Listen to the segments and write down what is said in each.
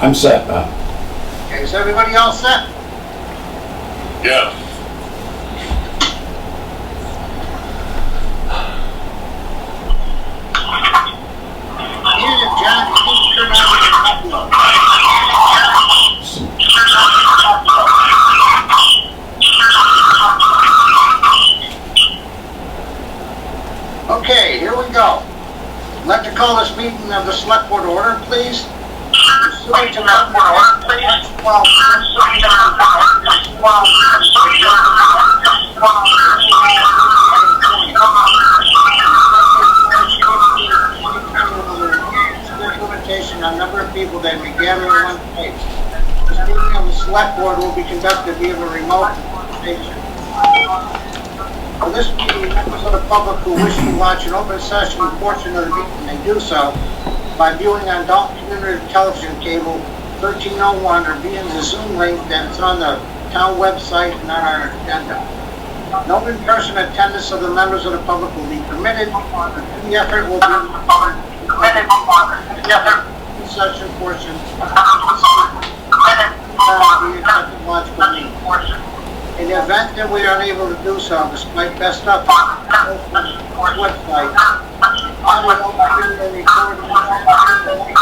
I'm set, Bob. Okay, is everybody all set? Yeah. Here, John, you need to turn on your upload. Okay, here we go. I'd like to call this meeting of the Selectboard order, please. Pursuant to limitation on number of people that may gather in one place. This meeting of the Selectboard will be conducted via a remote station. For this meeting, members of the public who wish to watch an open session portion of the meeting may do so by viewing on Dalton Community Television Cable 1301 or via the Zoom link that is on the town website and on our agenda. No in-person attendance of the members of the public will be permitted. The effort will be session portion of the technological meeting. In the event that we are unable to do so, despite best efforts on the website, audio video recording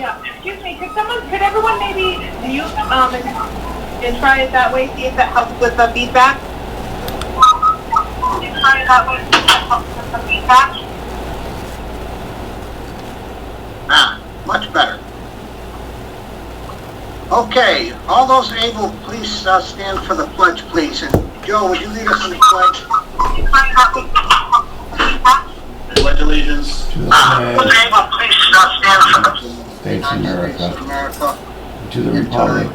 Yeah, excuse me, could everyone maybe mute, and try it that way, see if that helps with the feedback? Try it that way, see if that helps with the feedback? Much better. Okay, all those able, please stand for the pledge, please. And Joe, would you lead us in the pledge? Pledge allegiance To the flag Those able, please stand for the States of America, and to the republic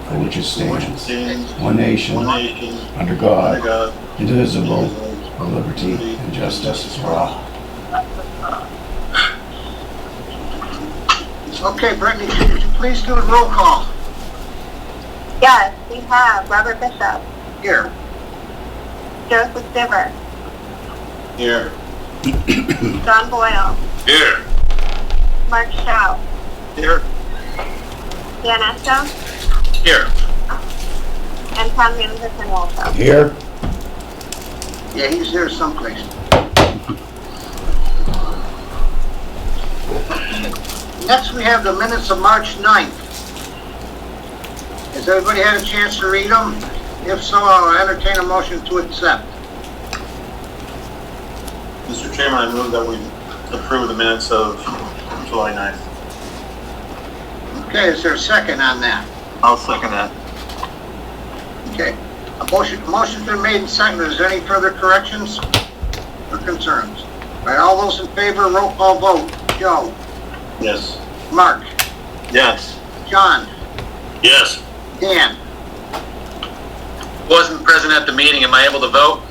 for which it stands, stands one nation, one nation, under under God, God, indivisible, with liberty and justice for all. Okay, Brittany, could you please do a roll call? Yes, we have Robert Bishop, Here. Joseph Stiver, here. John Boyle, Here. Mark Shaw, Here. Dan Esto, Here. and Tom Manderson Walter. Here, Yeah, he's there someplace. Next, we have the minutes of March 9th. Has everybody had a chance to read them? If so, I'll entertain a motion to accept. Mr. Chairman, I move that we approve the minutes of July 9th. Okay, is there a second on that? I'll second that. Okay. Motion's been made and seconded. Is there any further corrections or concerns? All right, all those in favor, roll call vote. Joe? Yes. Mark? Yes. John? Yes. Dan? Wasn't present at the meeting, am I able to vote?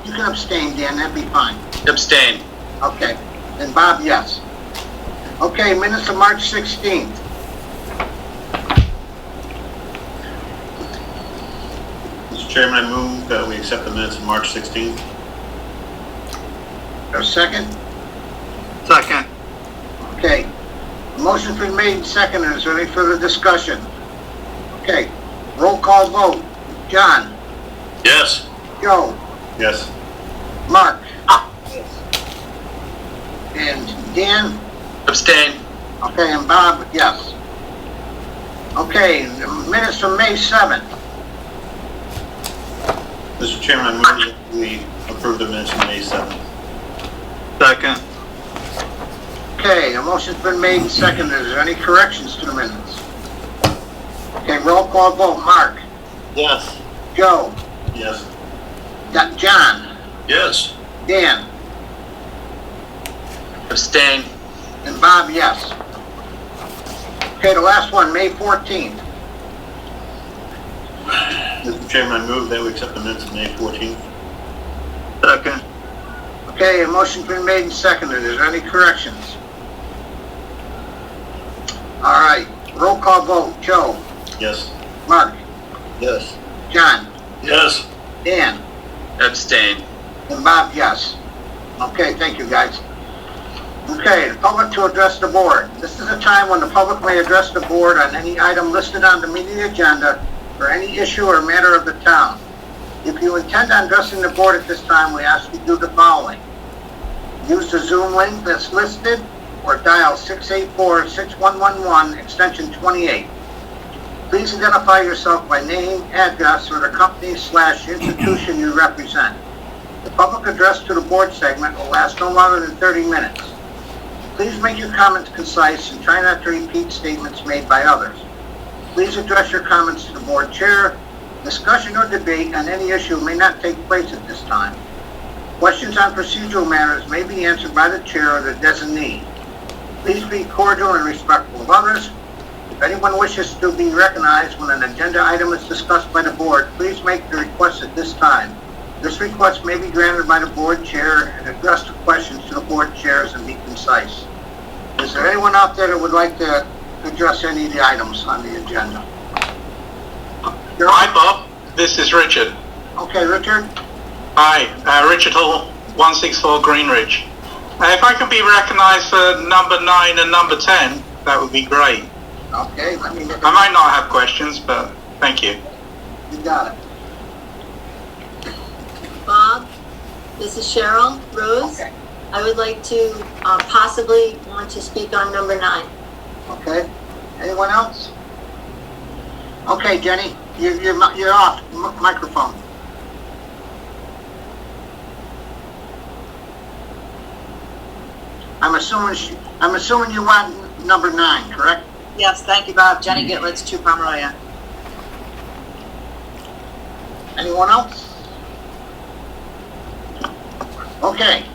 You can abstain, Dan, that'd be fine. Abstain. Okay. And Bob, yes. Okay, minutes of March 16th. Mr. Chairman, I move that we accept the minutes of March 16th. Or a second? Second. Okay. Motion's been made and seconded. Is there any further discussion? Okay. Roll call vote. John? Yes. Joe? Yes. Mark? And Dan? Abstain. Okay, and Bob, yes. Okay, the minutes from May 7th. Mr. Chairman, I move that we approve the minutes of May 7th. Second. Okay, a motion's been made and seconded. Is there any corrections to the minutes? Okay, roll call vote. Mark? Yes. Joe? Yes. John? Yes. Dan? Abstain. And Bob, yes. Okay, the last one, May 14th. Mr. Chairman, I move that we accept the minutes of May 14th. Second. Okay, a motion's been made and seconded. Is there any corrections? All right, roll call vote. Joe? Yes. Mark? Yes. John? Yes. Dan? Abstain. And Bob, yes. Okay, thank you, guys. Okay, the public to address the board. This is a time when the public may address the board on any item listed on the meeting agenda or any issue or matter of the town. If you intend on addressing the board at this time, we ask you to do the following. Use the Zoom link that's listed or dial 684-6111, extension 28. Please identify yourself by name, address, or the company/institution you represent. The public address to the board segment will last no longer than 30 minutes. Please make your comments concise and try not to repeat statements made by others. Please address your comments to the board chair. Discussion or debate on any issue may not take place at this time. Questions on procedural matters may be answered by the chair or the designee. Please be cordial and respectful of others. If anyone wishes to be recognized when an agenda item is discussed by the board, please make the request at this time. This request may be granted by the board chair and address the questions to the board chairs and be concise. Is there anyone out there that would like to address any of the items on the agenda? Hi, Bob. This is Richard. Okay, Richard? Hi, Richard Hall, 164 Greenridge. If I could be recognized for number 9 and number 10, that would be great. Okay, let me get I might not have questions, but thank you. You got it. Bob, this is Cheryl Rose. Okay. I would like to possibly want to speak on number 9. Okay. Anyone else? Okay, Jenny, you're off. Microphone. I'm assuming you want number 9, correct? Yes, thank you, Bob. Jenny Gitlitz, 2 Pomeroya. Anyone else? Okay.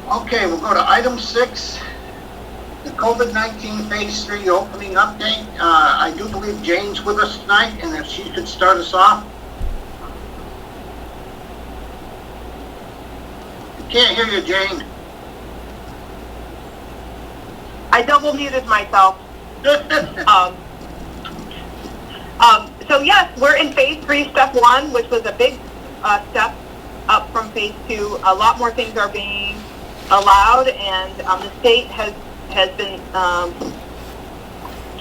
Okay, we'll go to item 6, the COVID-19 Phase 3 opening update. I do believe Jane's with us tonight, and if she could start us off. Can't hear you, Jane. I double muted myself. So yes, we're in phase 3, step 1, which was a big step up from phase 2. A lot more things are being allowed, and the state has been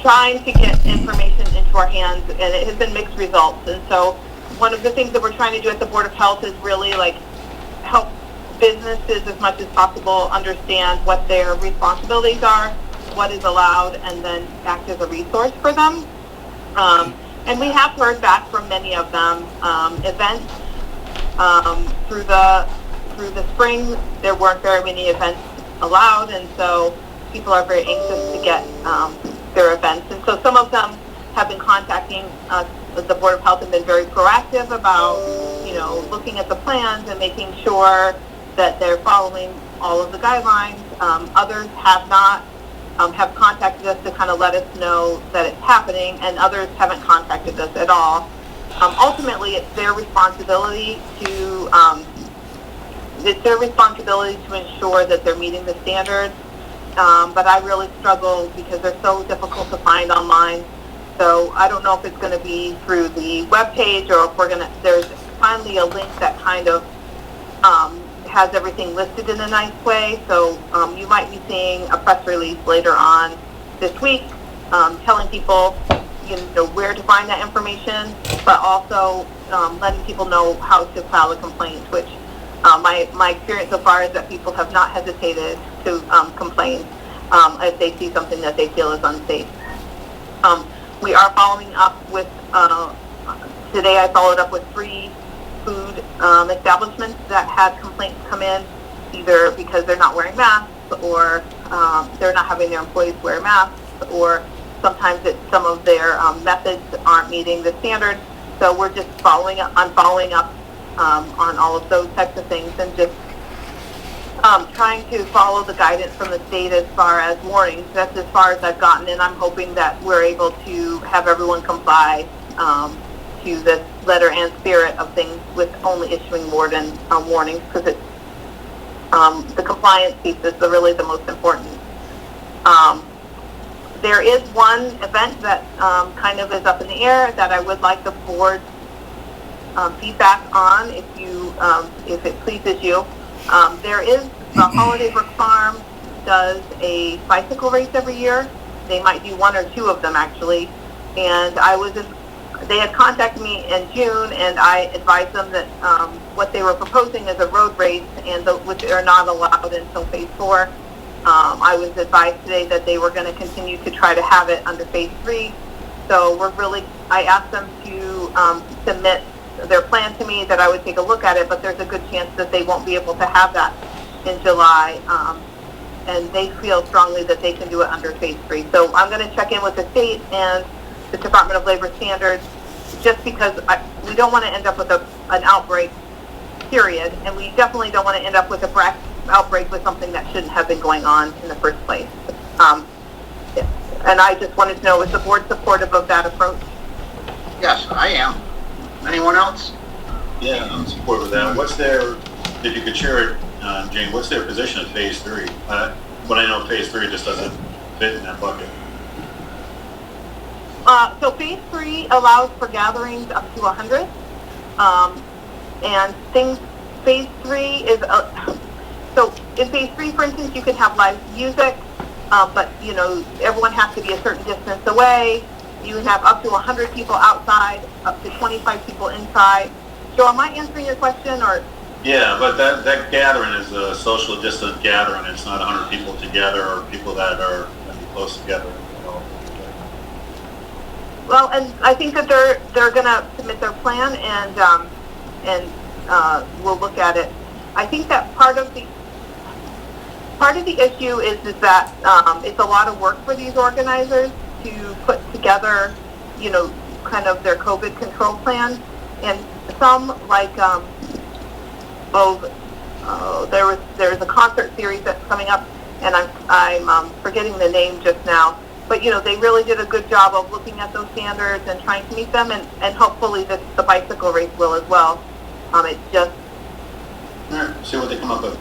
trying to get information into our hands, and it has been mixed results. And so one of the things that we're trying to do at the Board of Health is really help businesses as much as possible understand what their responsibilities are, what is allowed, and then act as a resource for them. And we have heard back from many of them. Events through the spring, there weren't very many events allowed, and so people are very anxious to get their events. And so some of them have been contacting us, the Board of Health, and been very proactive about, looking at the plans and making sure that they're following all of the guidelines. Others have not, have contacted us to kind of let us know that it's happening, and others haven't contacted us at all. Ultimately, it's their responsibility to ensure that they're meeting the standards. But I really struggle because they're so difficult to find online. So I don't know if it's going to be through the webpage, or if there's finally a link that kind of has everything listed in a nice way. So you might be seeing a press release later on this week telling people where to find that information, but also letting people know how to file a complaint, which my experience so far is that people have not hesitated to complain if they see something that they feel is unsafe. We are following up with, today I followed up with 3 food establishments that had complaints come in, either because they're not wearing masks, or they're not having their employees wear masks, or sometimes some of their methods aren't meeting the standards. So we're just following up on all of those types of things, and just trying to follow the guidance from the state as far as warnings. That's as far as I've gotten, and I'm hoping that we're able to have everyone comply to the letter and spirit of things, with only issuing warnings, because it's the compliance piece is really the most important. There is one event that kind of is up in the air that I would like the board feedback on if it pleases you. There is, the Holiday Brook Farm does a bicycle race every year. They might do one or two of them actually. And they had contacted me in June, and I advised them that what they were proposing is a road race, and which are not allowed until phase 4. I was advised today that they were going to continue to try to have it under phase 3. So I asked them to submit their plan to me, that I would take a look at it, but there's a good chance that they won't be able to have that in July. And they feel strongly that they can do it under phase 3. So I'm going to check in with the state and the Department of Labor Standards, just because we don't want to end up with an outbreak, period, and we definitely don't want to end up with a outbreak with something that shouldn't have been going on in the first place. And I just wanted to know, is the board supportive of that approach? Yes, I am. Anyone else? Yeah, I'm supportive of that. If you could share it, Jane, what's their position of phase 3? But I know phase 3 just doesn't fit in that bucket. So phase 3 allows for gatherings up to 100. And phase 3 is, so in phase 3, for instance, you can have live music, but, everyone has to be a certain distance away. You can have up to 100 people outside, up to 25 people inside. Joe, am I answering your question, or? Yeah, but that gathering is a social distance gathering. It's not 100 people together or people that are going to be close together. Well, and I think that they're going to submit their plan, and we'll look at it. I think that part of the issue is that it's a lot of work for these organizers to put together, kind of their COVID control plan. And some, like, there's a concert series that's coming up, and I'm forgetting the name just now. But, they really did a good job of looking at those standards and trying to meet them, and hopefully the bicycle race will as well. It's just... All right, see what they come up with.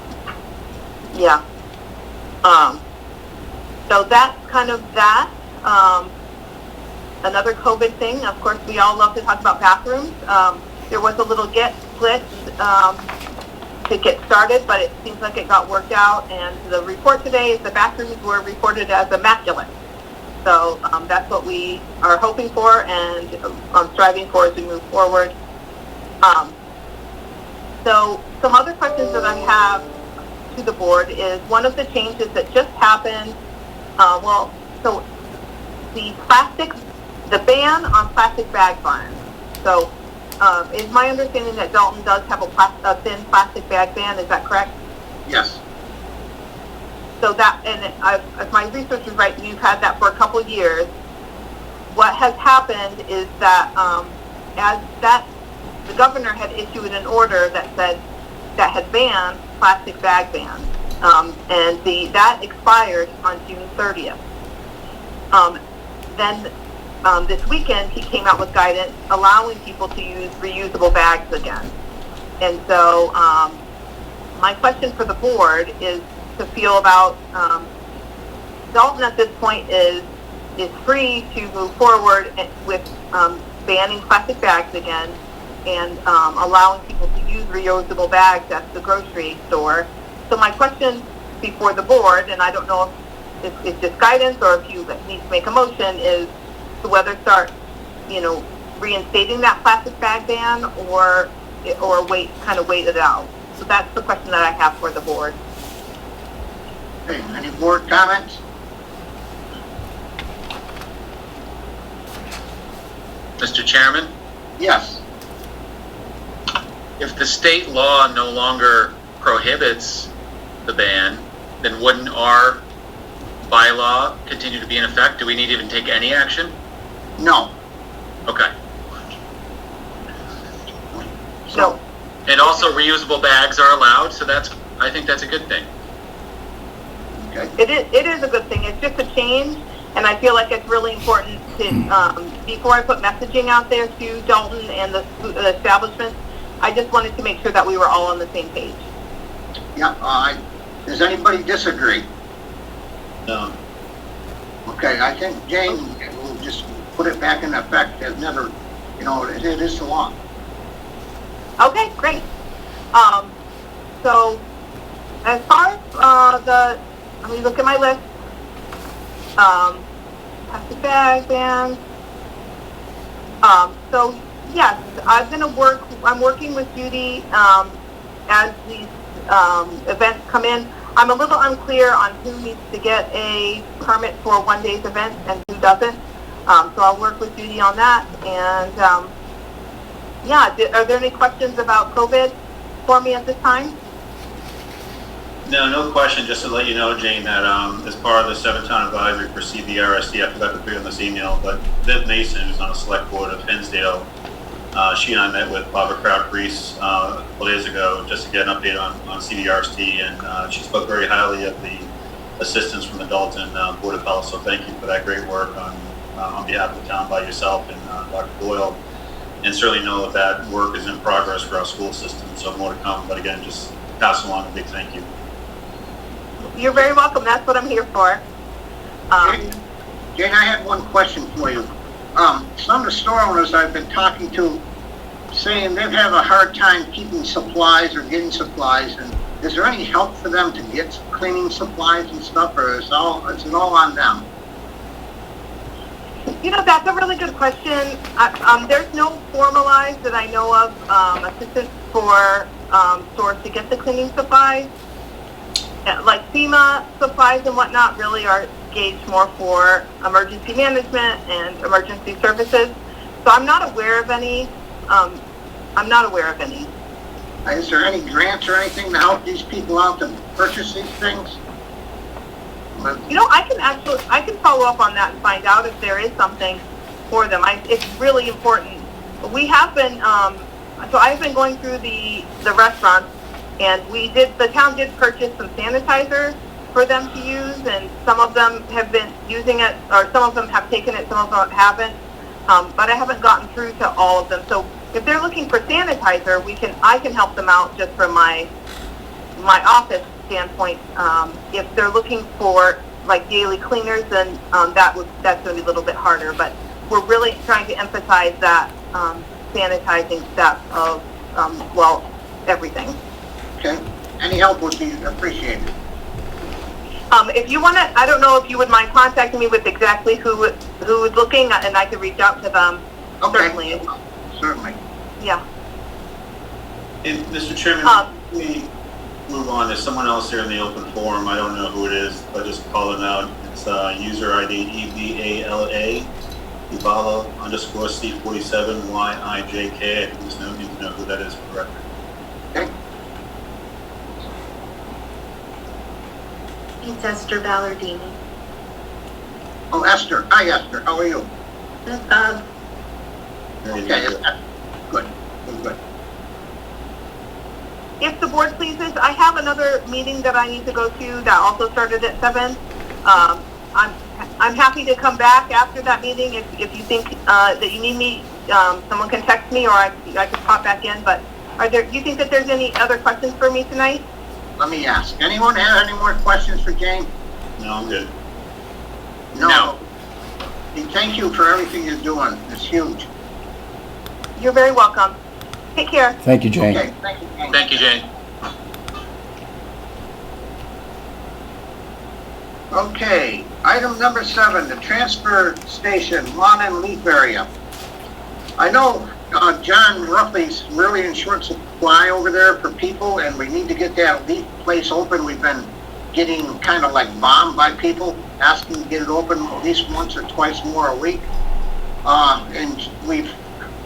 Yeah. So that's kind of that. Another COVID thing, of course, we all love to talk about bathrooms. There was a little glitch to get started, but it seems like it got worked out, and the report today is the bathrooms were reported as immaculate. So that's what we are hoping for and striving for as we move forward. So some other questions that I have to the board is, one of the changes that just happened, so the ban on plastic bag bans. So is my understanding that Dalton does have a thin plastic bag ban, is that correct? Yes. So that, and if my research is right, you've had that for a couple of years. What has happened is that the governor had issued an order that had banned plastic bag bans, and that expired on June 30th. Then this weekend he came out with guidance allowing people to use reusable bags again. And so my question for the board is to feel about Dalton at this point is free to move forward with banning plastic bags again, and allowing people to use reusable bags at the grocery store. So my question before the board, and I don't know if it's just guidance or if you need to make a motion, is to whether start, reinstating that plastic bag ban or wait it out. So that's the question that I have for the board. Okay, any board comments? Mr. Chairman, Yes. if the state law no longer prohibits the ban, then wouldn't our bylaw continue to be in effect? Do we need to even take any action? No. Okay. So, And also reusable bags are allowed, so I think that's a good thing. Okay. it is a good thing. It's just a change, and I feel like it's really important to, before I put messaging out there to Dalton and the establishments, I just wanted to make sure that we were all on the same page. Yeah, does anybody disagree? No. Okay, I think Jane will just put it back in effect as never, it is the law. Okay, great. So as far as let me look at my list. Plastic bag bans. So yes, I'm working with Judy as these events come in. I'm a little unclear on who needs to get a permit for a one-day event and who doesn't. So I'll work with Judy on that. And yeah, are there any questions about COVID for me at this time? No question. Just to let you know, Jane, that as part of the 7-town advisory for CBRSD, I forgot to put it on this email, but Viv Mason, who's on the select board of Hinsdale, she and I met with Barbara Kraft-Reese a couple days ago just to get an update on CBRSD, and she spoke very highly of the assistance from the Dalton Board of Health. So thank you for that great work on behalf of the town by yourself and Dr. Boyle. And certainly know that work is in progress for our school system, so more to come. But again, just pass along a big thank you. You're very welcome. That's what I'm here for. Jane, I had one question for you. Some of the store owners I've been talking to saying they've had a hard time keeping supplies or getting supplies. And is there any help for them to get cleaning supplies and stuff, or is it all on them? You know, that's a really good question. There's no formalized that I know of assistance for stores to get the cleaning supplies. Like FEMA supplies and whatnot really are gauged more for emergency management and emergency services. So I'm not aware of any. Is there any grants or anything to help these people out to purchase these things? You know, I can follow up on that and find out if there is something for them. It's really important. We have been, so I've been going through the restaurants, and the town did purchase some sanitizer for them to use, and some of them have been using it, or some of them have taken it, some of them haven't. But I haven't gotten through to all of them. So if they're looking for sanitizer, I can help them out just from my office standpoint. If they're looking for like daily cleaners, then that's going to be a little bit harder. But we're really trying to emphasize that sanitizing step of everything. Okay. Any help would be appreciated. If you want to, I don't know if you would mind contacting me with exactly who is looking, and I could reach out to them. Okay. Certainly. Yeah. And Mr. Chairman, we move on. There's someone else here in the open forum. I don't know who it is, but just call it out. It's user ID EVALA, Ibala_C47YIJK. I think there's no need to know who that is for the record. Okay. It's Esther Ballardini. Oh, Esther. Hi, Esther. How are you? Okay. Good. If the board pleases, I have another meeting that I need to go to that also started at 7. I'm happy to come back after that meeting if you think that you need me. Someone can text me, or I can pop back in. But do you think that there's any other questions for me tonight? Let me ask. Anyone have any more questions for Jane? No, I'm good. No. Thank you for everything you're doing. It's huge. You're very welcome. Take care. Thank you, Jane. Okay. Thank you, Jane. Thank you, Jane. Okay. Item number 7, the transfer station lawn and leaf area. I know John Ruffley's really in short supply over there for people, and we need to get that leaf place open. We've been getting kind of like bombed by people asking to get it open at least once or twice more a week. And we've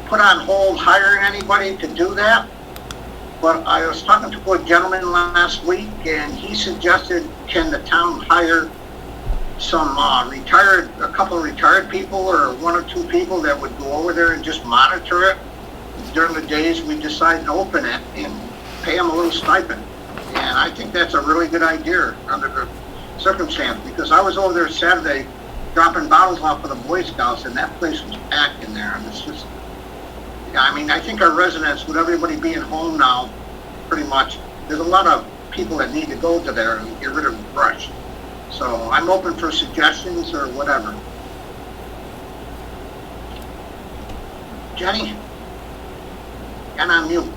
put on hold hiring anybody to do that. But I was talking to a gentleman last week, and he suggested, can the town hire some a couple of retired people, or 1 or 2 people that would go over there and just monitor it during the days we decide to open it, and pay them a little stipend. And I think that's a really good idea under the circumstance, because I was over there Saturday dropping bottles off for the Boy Scouts, and that place was packed in there. And it's just, I mean, I think our residents, with everybody being home now, pretty much, there's a lot of people that need to go to there and get rid of the brush. So I'm open for suggestions or whatever. Jenny? And I'm you.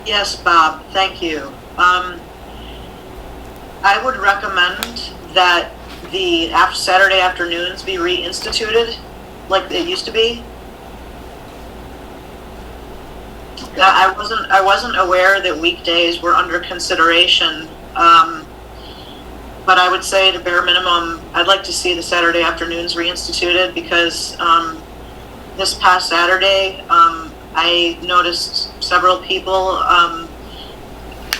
Yes, Bob, thank you. I would recommend that the Saturday afternoons be reinstituted like it used to be. I wasn't aware that weekdays were under consideration, but I would say, to bare minimum, I'd like to see the Saturday afternoons reinstituted, because this past Saturday, I noticed several people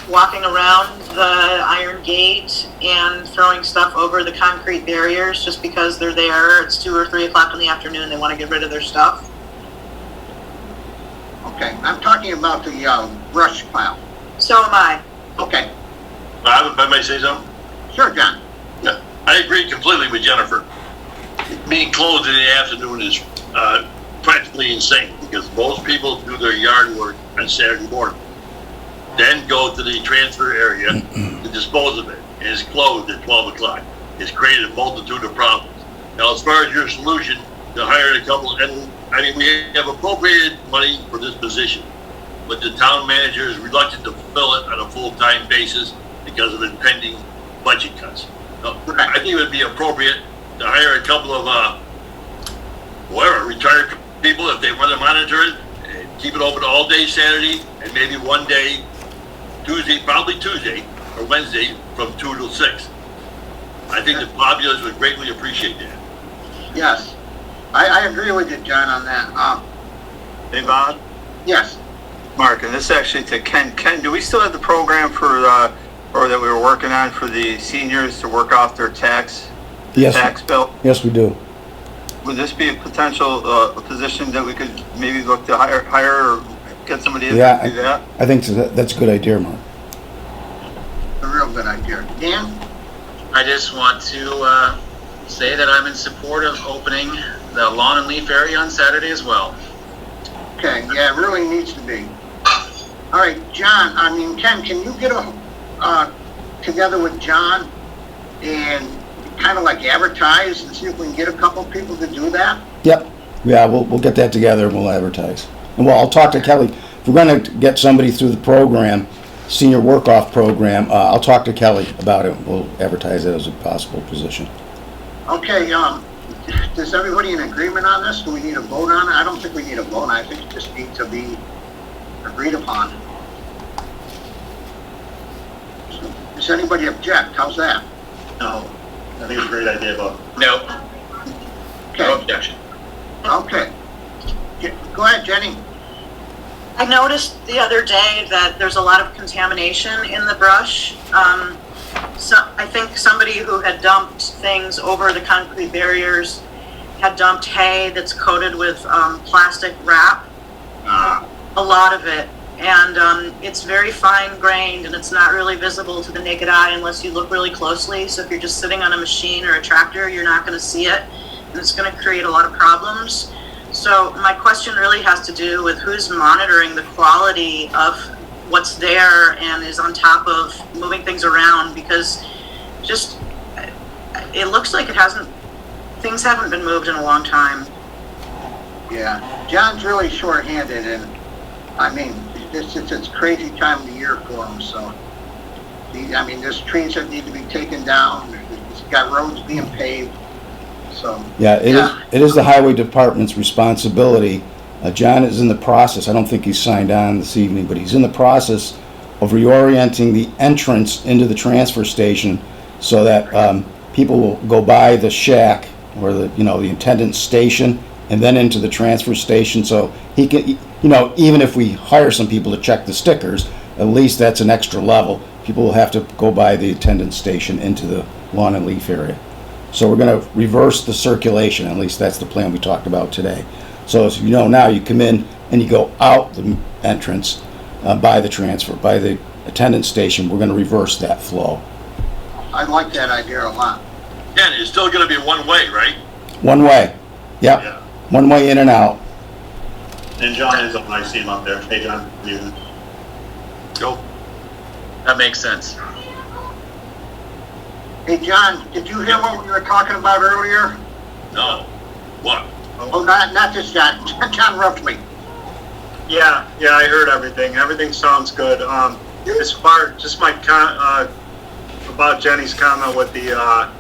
walking around the iron gate and throwing stuff over the concrete barriers just because they're there. It's 2 or 3 o'clock in the afternoon. They want to get rid of their stuff. Okay, I'm talking about the brush pile. So am I. Okay, Bob, if I may say something? sure, John. Yeah, I agree completely with Jennifer. Being closed in the afternoon is practically insane, because most people do their yard work on Saturday morning, then go to the transfer area to dispose of it, and it's closed at 12 o'clock. It's created a multitude of problems. Now, as far as your solution, to hire a couple, and I mean, we have appropriated money for this position, but the town manager is reluctant to fill it on a full-time basis because of impending budget cuts. Now, I think it would be appropriate to hire a couple of, retired people, if they want to monitor it, and keep it open all day Saturday, and maybe one day Tuesday, probably Tuesday or Wednesday from 2 till 6. I think the populace would greatly appreciate that. Yes, I agree with you, John, on that. Hey, Bob, Yes, Mark, and this is actually to Ken. Ken, do we still have the program for, or that we were working on for the seniors to work off their tax bill? Yes, we do. Would this be a potential position that we could maybe look to hire or get somebody in to do that? I think that's a good idea, Mark. a real good idea. Dan? I just want to say that I'm in support of opening the lawn and leaf area on Saturday as well. Okay, yeah, it really needs to be. All right, John, Ken, can you get together with John and kind of like advertise and see if we can get a couple people to do that? Yep. Yeah, we'll get that together and we'll advertise. And I'll talk to Kelly. If we're going to get somebody through the program, senior work-off program, I'll talk to Kelly about it. We'll advertise it as a possible position. Okay, is everybody in agreement on this? Do we need a vote on it? I don't think we need a vote. I think it just needs to be agreed upon. Does anybody object? How's that? No, I think it's a great idea, Bob. No, no Okay, objection. okay. Go ahead, Jenny. I noticed the other day that there's a lot of contamination in the brush. So I think somebody who had dumped things over the concrete barriers had dumped hay that's coated with plastic wrap, a lot of it. And it's very fine grained and it's not really visible to the naked eye unless you look really closely. So if you're just sitting on a machine or a tractor, you're not going to see it. And it's going to create a lot of problems. So my question really has to do with who's monitoring the quality of what's there and is on top of moving things around, because just it looks like things haven't been moved in a long time. Yeah, John's really short-handed, and it's crazy time of the year for him. So, there's trees that need to be taken down. He's got roads being paved. So It is the highway department's responsibility. John is in the process. I don't think he's signed on this evening, but he's in the process of reorienting the entrance into the transfer station so that people will go by the shack or the attendant station and then into the transfer station. So he can, even if we hire some people to check the stickers, at least that's an extra level. People will have to go by the attendant station into the lawn and leaf area. So we're going to reverse the circulation. At least that's the plan we talked about today. So as you know now, you come in and you go out the entrance by the attendant station. We're going to reverse that flow. I like that idea a lot. Ken, it's still going to be one way, right? One way. Yep. Yeah. One way in and out. And John is on, I see him up there. Hey, John, good evening. Go. That makes sense. Hey, John, did you hear what we were talking about earlier? No. What? Oh, not just John. John Ruffley. Yeah, I heard everything. Everything sounds good. As far, just my about Jenny's comment with the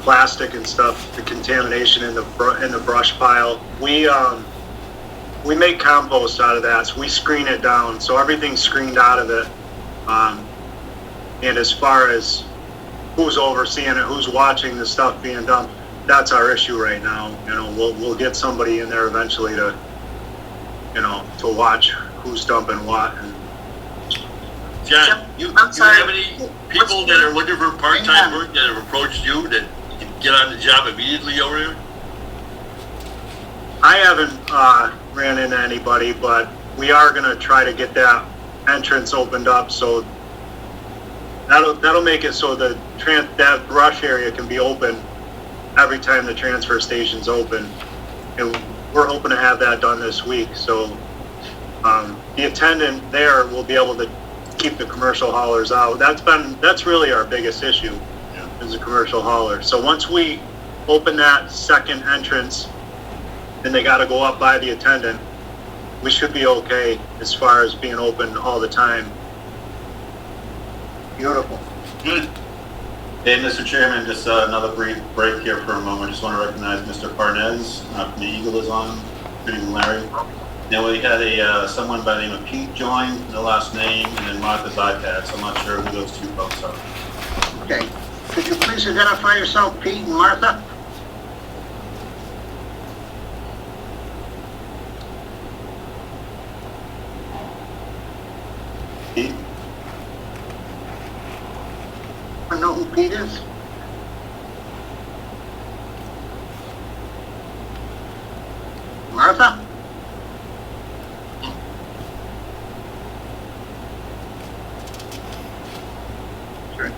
plastic and stuff, the contamination in the brush pile. We make compost out of that, so we screen it down, so everything's screened out of it. And as far as who's overseeing it, who's watching the stuff being dumped, that's our issue right now. You know, we'll get somebody in there eventually to, you know, to watch who's dumping what. And John, you have any people that are looking for part-time work that have approached you that you can get on the job immediately over here? I haven't ran into anybody, but we are going to try to get that entrance opened up, so that'll make it so that brush area can be open every time the transfer station's open, and we're hoping to have that done this week. So the attendant there will be able to keep the commercial haulers out. That's really our biggest issue, is the commercial hauler. So once we open that second entrance, and they got to go up by the attendant, we should be okay as far as being open all the time. Beautiful. Good. Hey, Mr. Chairman, just another brief break here for a moment. Just want to recognize Mr. Parnez from the Eagle is on, good evening, Larry. Now we had someone by the name of Pete join, no last name, and then Martha's iPad, so I'm not sure who those two folks are. Okay. Could you please identify yourself, Pete and Martha? Pete? I know who Pete is. Martha?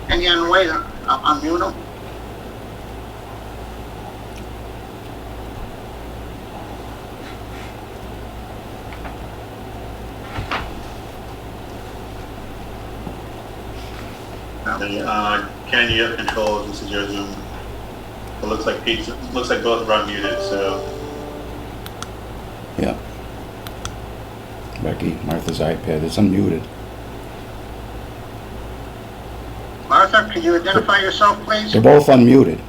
Can you unmute him? Unmute him? Ken, you have control. This is your Zoom. It looks like both are unmuted, so. Yeah. Becky, Martha's iPad is unmuted. Martha, could you identify yourself, please? They're both unmuted.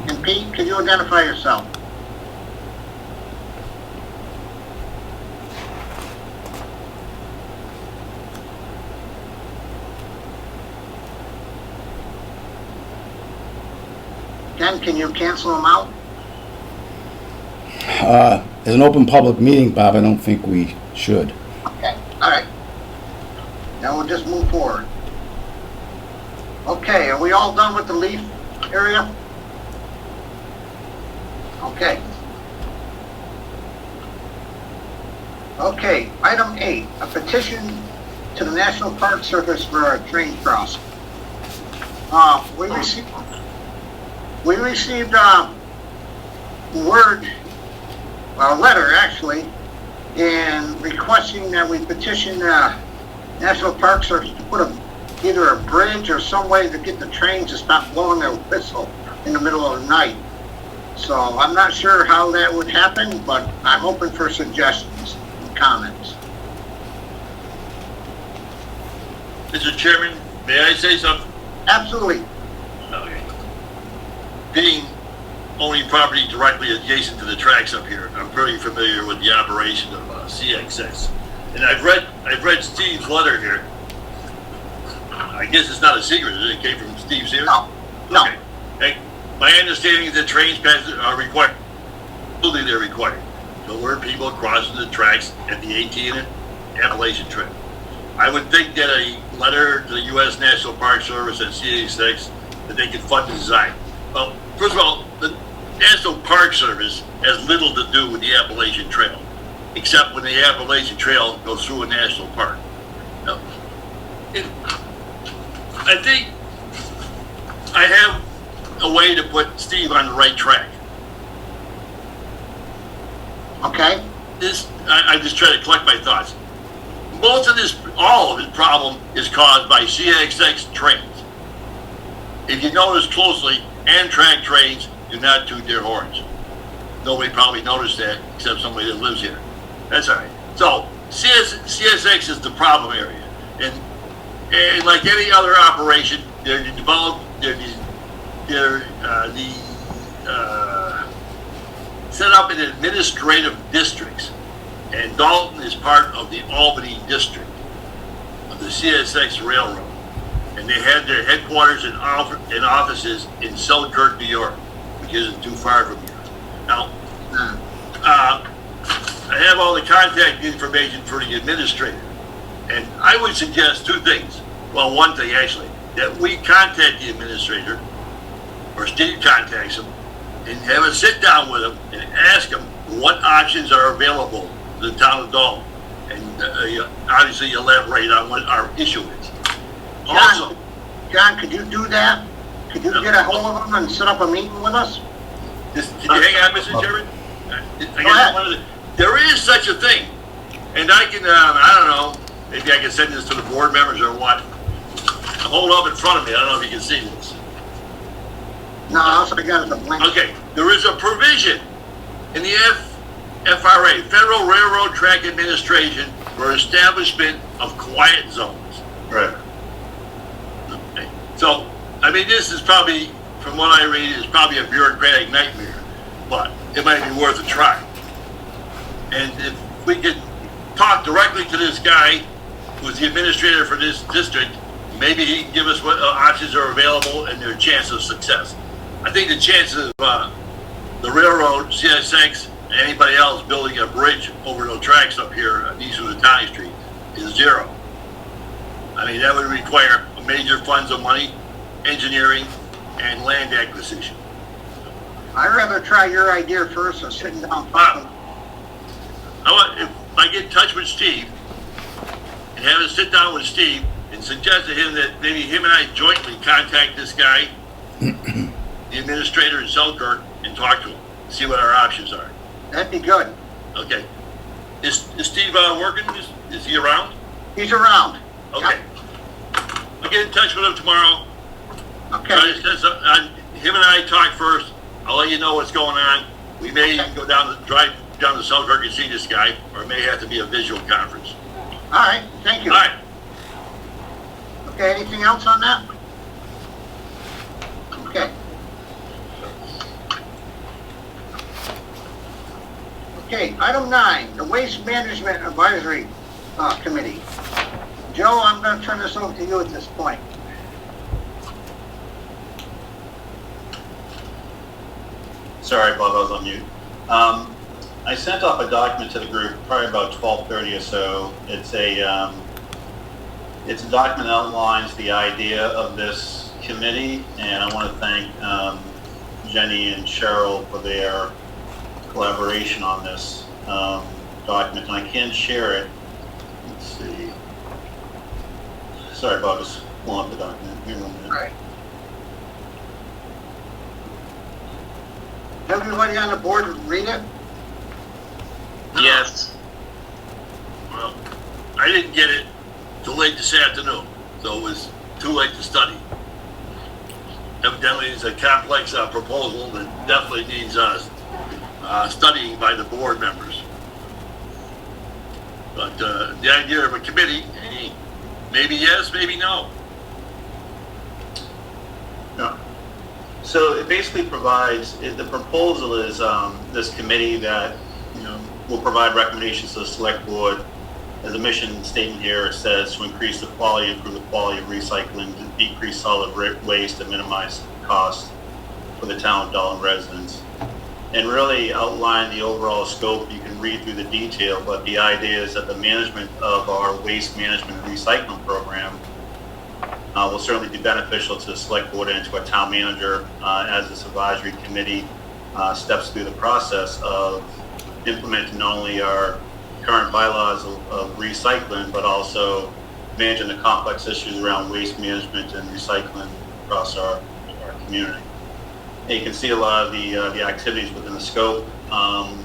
And Pete, could you identify yourself? Ken, can you cancel them out? As an open public meeting, Bob, I don't think we should. Okay, all right. Now we'll just move forward. Okay, are we all done with the leaf area? Okay. Okay, item 8, a petition to the National Park Service for a train crossing. We received a letter actually, and requesting that we petition National Park Service to put either a bridge or some way to get the trains to stop blowing their whistle in the middle of the night. So I'm not sure how that would happen, but I'm open for suggestions and comments. Mr. Chairman, may I say something? Absolutely. Okay. Being owning property directly adjacent to the tracks up here, I'm very familiar with the operation of CXX. And I've read Steve's letter here. I guess it's not a secret, it came from Steve's ear? No. Okay. Hey, my understanding is that trains are required. Absolutely they're required. So where people crossing the tracks at the AT and Appalachian Trail. I would think that a letter to the U.S. National Park Service and CXX that they could fund the design. Well, first of all, the National Park Service has little to do with the Appalachian Trail, except when the Appalachian Trail goes through a national park. Now, I think I have a way to put Steve on the right track. Okay. I just try to collect my thoughts. All of his problem is caused by CXX trains. If you notice closely, Amtrak trains do not toot their horns. Nobody probably noticed that except somebody that lives here. That's all right. So CSX is the problem area, and like any other operation, they're developed. They're set up in administrative districts, and Dalton is part of the Albany district of the CSX Railroad, and they had their headquarters and offices in Selkirk, New York, which isn't too far from here. Now, I have all the contact information for the administrator, and I would suggest two things. Well, one thing actually, that we contact the administrator, or Steve contacts him, and have a sit down with him and ask him what options are available to the town of Dalton, and obviously elaborate on what our issue is. Also, John, could you do that? Could you get a hold of him and set up a meeting with us? can you hang on, Mr. Chairman? There is such a thing, and I can, I don't know, maybe I can send this to the board members or what. Hold up in front of me, I don't know if you can see this. No, also I got it a blank. Okay, there is a provision in the FRA, Federal Railroad Track Administration, for establishment of quiet zones. Right. Okay. So, I mean, this is probably, from what I read, is probably a bureaucratic nightmare, but it might be worth a try. And if we could talk directly to this guy, who's the administrator for this district, maybe he can give us what options are available and their chance of success. I think the chances of the railroad, CSX, and anybody else building a bridge over the tracks up here east of the County Street is zero. I mean, that would require major funds of money, engineering, and land acquisition. I'd rather try your idea first than sitting down talking. If I get in touch with Steve and have a sit down with Steve and suggest to him that maybe him and I jointly contact this guy, the administrator in Selkirk, and talk to him, see what our options are. That'd be good. Okay. Is Steve working? Is he around? He's around. Okay. I'll get in touch with him tomorrow. Okay. Him and I talk first. I'll let you know what's going on. We may even go drive down to Selkirk and see this guy, or it may have to be a visual conference. All right, thank you. All right. Okay, anything else on that? Okay. Okay, item 9, the Waste Management Advisory Committee. Joe, I'm going to turn this over to you at this point. Sorry, Bob, I was on mute. I sent off a document to the group probably about 12:30 or so. It's a document that outlines the idea of this committee, and I want to thank Jenny and Cheryl for their collaboration on this document, and I can share it. Let's see. Sorry, Bob, just pulling up the document. Here, 1 minute. All right. Everybody on the board read it? Yes. Well, I didn't get it till late this afternoon, so it was too late to study. Evidently, it's a complex proposal that definitely needs studying by the board members. But the idea of a committee, maybe yes, maybe no. No. So it basically provides, the proposal is this committee that, will provide recommendations to the select board. As a mission statement here, it says to increase the quality, improve the quality of recycling, to decrease solid waste, to minimize costs for the town of Dalton residents. And really outline the overall scope. You can read through the detail, but the idea is that the management of our waste management and recycling program will certainly be beneficial to the select board and to our town manager as this advisory committee steps through the process of implementing not only our current bylaws of recycling, but also managing the complex issues around waste management and recycling across our community. And you can see a lot of the activities within the scope. Kind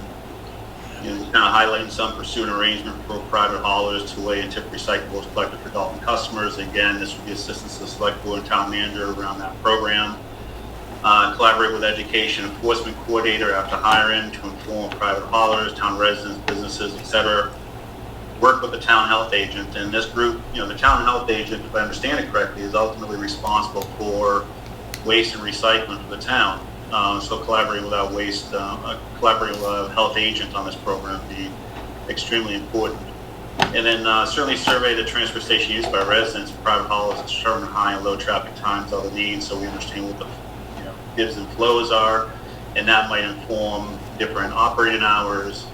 of highlighting some, pursue an arrangement for private haulers to weigh and tip recyclables collected for Dalton customers. Again, this would be assistance to the select board and town manager around that program. Collaborate with education enforcement coordinator after hiring to inform private haulers, town residents, businesses, etc., work with the town health agent, and this group, the town health agent, if I understand it correctly, is ultimately responsible for waste and recycling for the town. So collaborating with our collaborating with our health agent on this program would be extremely important. And then certainly survey the transfer station used by residents, private haulers, determine high and low traffic times, all the needs, so we understand what the gives and flows are, and that might inform different operating hours,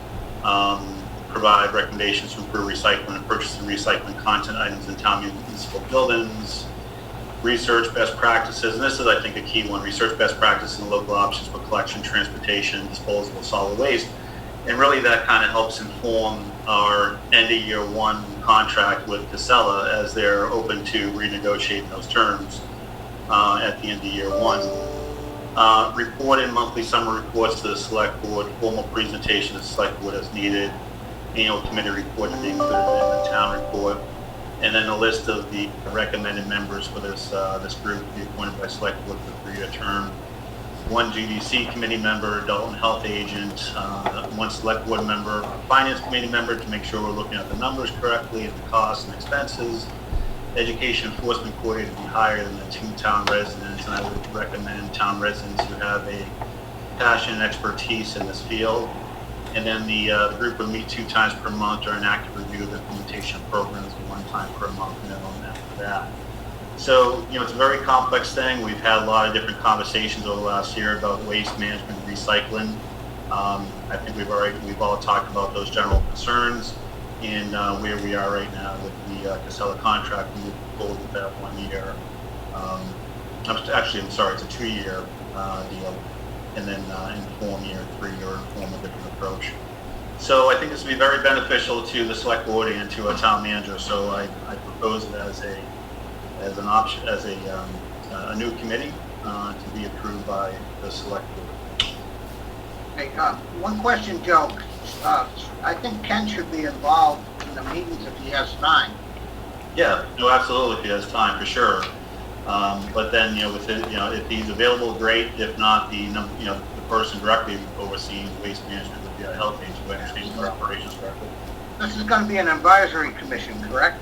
provide recommendations to improve recycling and purchasing recycling content items in town municipal buildings, research best practices, and this is, I think, a key one, research best practices and local options for collection, transportation, disposal of solid waste. And really that kind of helps inform our end of year one contract with Casella as they're open to renegotiating those terms at the end of year one. Report in monthly summary reports to the select board, formal presentation to the select board as needed, annual committee report to be included in the town report, and then a list of the recommended members for this group to be appointed by select board for a 3-year term. 1 GDC committee member, Dalton health agent, 1 select board member, finance committee member to make sure we're looking at the numbers correctly and the costs and expenses. Education enforcement coordinator to be higher than the 2 town residents, and I would recommend town residents who have a passion and expertise in this field. And then the group would meet 2 times per month or an active review of the implementation programs 1 time per month minimum after that. So, it's a very complex thing. We've had a lot of different conversations over the last year about waste management and recycling. I think we've all talked about those general concerns and where we are right now with the Casella contract, moving forward with that 1 year. I'm sorry, it's a 2-year deal, and then inform year 3 or inform a different approach. So I think this would be very beneficial to the select board and to a town manager. So I propose it as an option, as a new committee to be approved by the select board. Hey, one question, Joe. I think Ken should be involved in the meetings if he has time. Yeah, no, absolutely, if he has time, for sure. But then, if he's available, great. If not, the person directly overseeing waste management would be a health agent who understands our operations correctly. This is going to be an advisory commission, correct?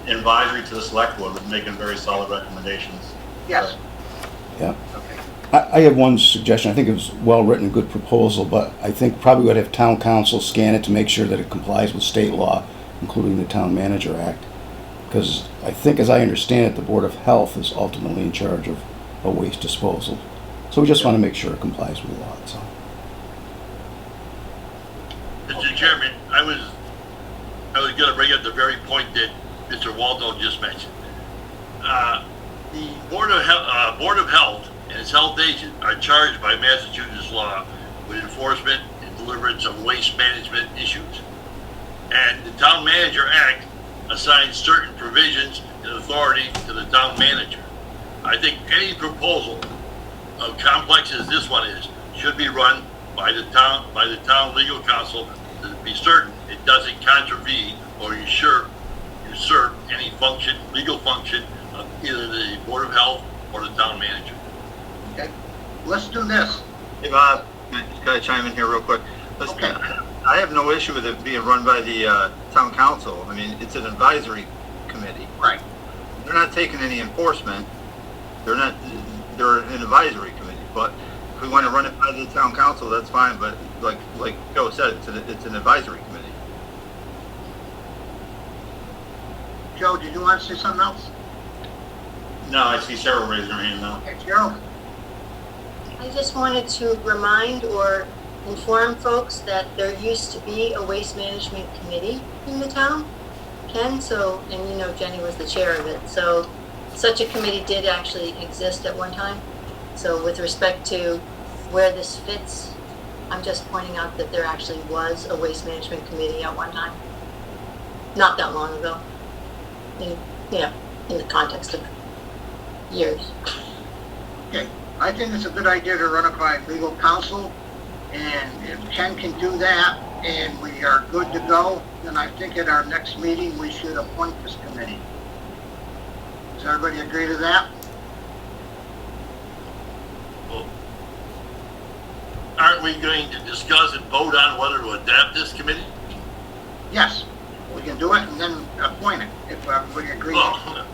Advisory to the select board with making very solid recommendations. Yes. Yeah. Okay. I have one suggestion. I think it was well-written, good proposal, but I think probably would have town council scan it to make sure that it complies with state law, including the Town Manager Act. Because I think, as I understand it, the Board of Health is ultimately in charge of a waste disposal. So we just want to make sure it complies with the law, that's all. Mr. Chairman, I was going to bring up the very point that Mr. Waldo just mentioned. The Board of Health and its health agent are charged by Massachusetts law with enforcement and deliverance of waste management issues. And the Town Manager Act assigns certain provisions and authority to the town manager. I think any proposal, as complex as this one is, should be run by the town legal counsel to be certain it doesn't contravene or usurp any legal function of either the Board of Health or the town manager. Okay. Let's do this. Hey Bob, can I chime in here real quick? Okay. I have no issue with it being run by the town council. I mean, it's an advisory committee. Right. They're not taking any enforcement. They're an advisory committee. But if we want to run it by the town council, that's fine. But like Joe said, it's an advisory committee. Joe, did you want to say something else? No, I see Cheryl raising her hand now. Okay, Joe. I just wanted to remind or inform folks that there used to be a waste management committee in the town, Ken, and Jenny was the chair of it. So such a committee did actually exist at one time. So with respect to where this fits, I'm just pointing out that there actually was a waste management committee at one time. Not that long ago. In the context of years. Okay. I think it's a good idea to run it by legal counsel. And if Ken can do that and we are good to go, then I think at our next meeting we should appoint this committee. Does everybody agree to that? Well, aren't we going to discuss and vote on whether to adapt this committee? Yes, we can do it and then appoint it if we agree. Well,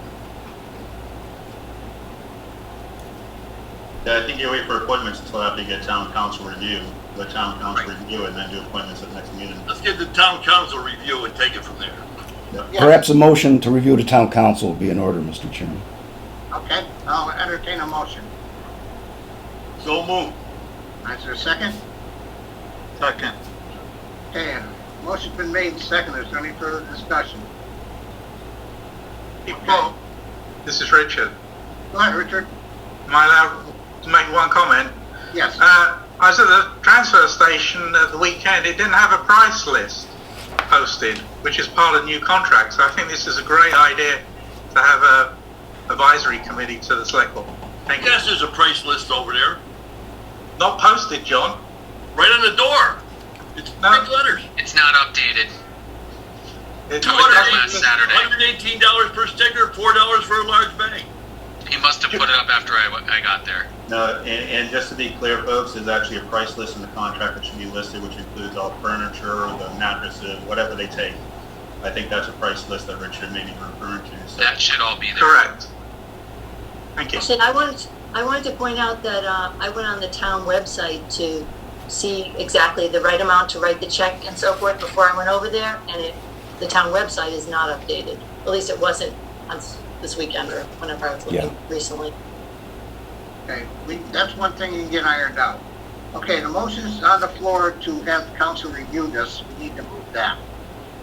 Yeah, I think you wait for appointments until after you get town council review, let town council review, and then do appointments at the next meeting. let's get the town council review and take it from there. Yeah. Perhaps a motion to review to town council would be in order, Mr. Chairman. Okay, I'll entertain a motion. So move. Is there a second? Second. Okay, motion's been made and seconded. Is there any further discussion? Well, this is Richard. Go ahead, Richard. Am I allowed to make one comment? Yes. I was at the transfer station at the weekend. It didn't have a price list posted, which is part of the new contract. So I think this is a great idea to have a advisory committee to the select board. Thank you. Yes, there's a price list over there, Not posted, John. right on the door. It's No. big letters. It's not updated. It last Saturday. $118 per sticker, $4 for a large bag. He must have put it up after I got there. No, and just to be clear, folks, there's actually a price list in the contract that should be listed, which includes all furniture, the mattresses, whatever they take. I think that's a price list that Richard may be referring to, so. That should all be there. Correct. Thank you. Actually, I wanted to point out that I went on the town website to see exactly the right amount to write the check and so forth before I went over there, and the town website is not updated. At least it wasn't on this weekend or whenever I was looking recently. Okay, that's one thing you can get ironed out. Okay, the motion's on the floor to have the council review this. We need to move that.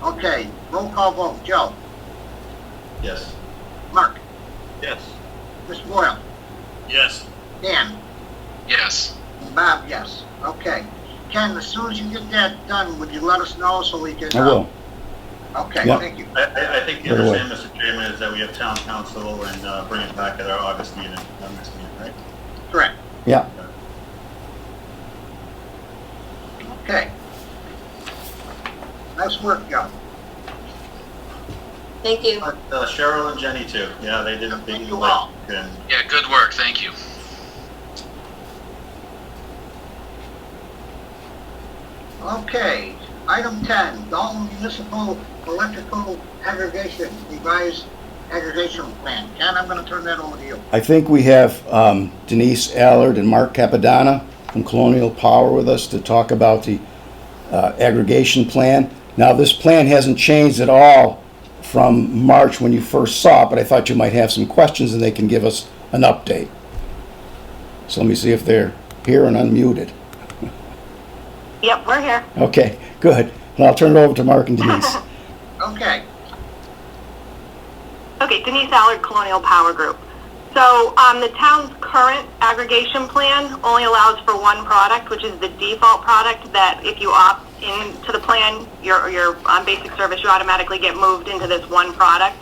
Okay, roll call vote. Joe? Yes. Mark? Yes. Mr. Boyle? Yes. Dan? Yes. And Bob, yes. Okay. Ken, as soon as you get that done, would you let us know so we can... I will. Okay, Yeah. thank you. I think the Right away. understanding, Mr. Chairman, is that we have town council and bring it back at our August meeting, next meeting, right? Correct. Yeah. Okay. Nice work, Joe. Thank you. Cheryl and Jenny too. Yeah, they did a big Thank you all. and Yeah, good work. Thank you. Okay, item 10, Dalton Municipal Electrical Aggregation, revised aggregation plan. Ken, I'm gonna turn that over to you. I think we have Denise Allard and Mark Capadonna from Colonial Power with us to talk about the aggregation plan. Now, this plan hasn't changed at all from March when you first saw it, but I thought you might have some questions and they can give us an update. So let me see if they're here and unmuted. Yep, we're here. Okay, good. And I'll turn it over to Mark and Denise. Okay, Okay, Denise Allard, Colonial Power Group. So the town's current aggregation plan only allows for one product, which is the default product that if you opt into the plan, your on basic service, you automatically get moved into this one product.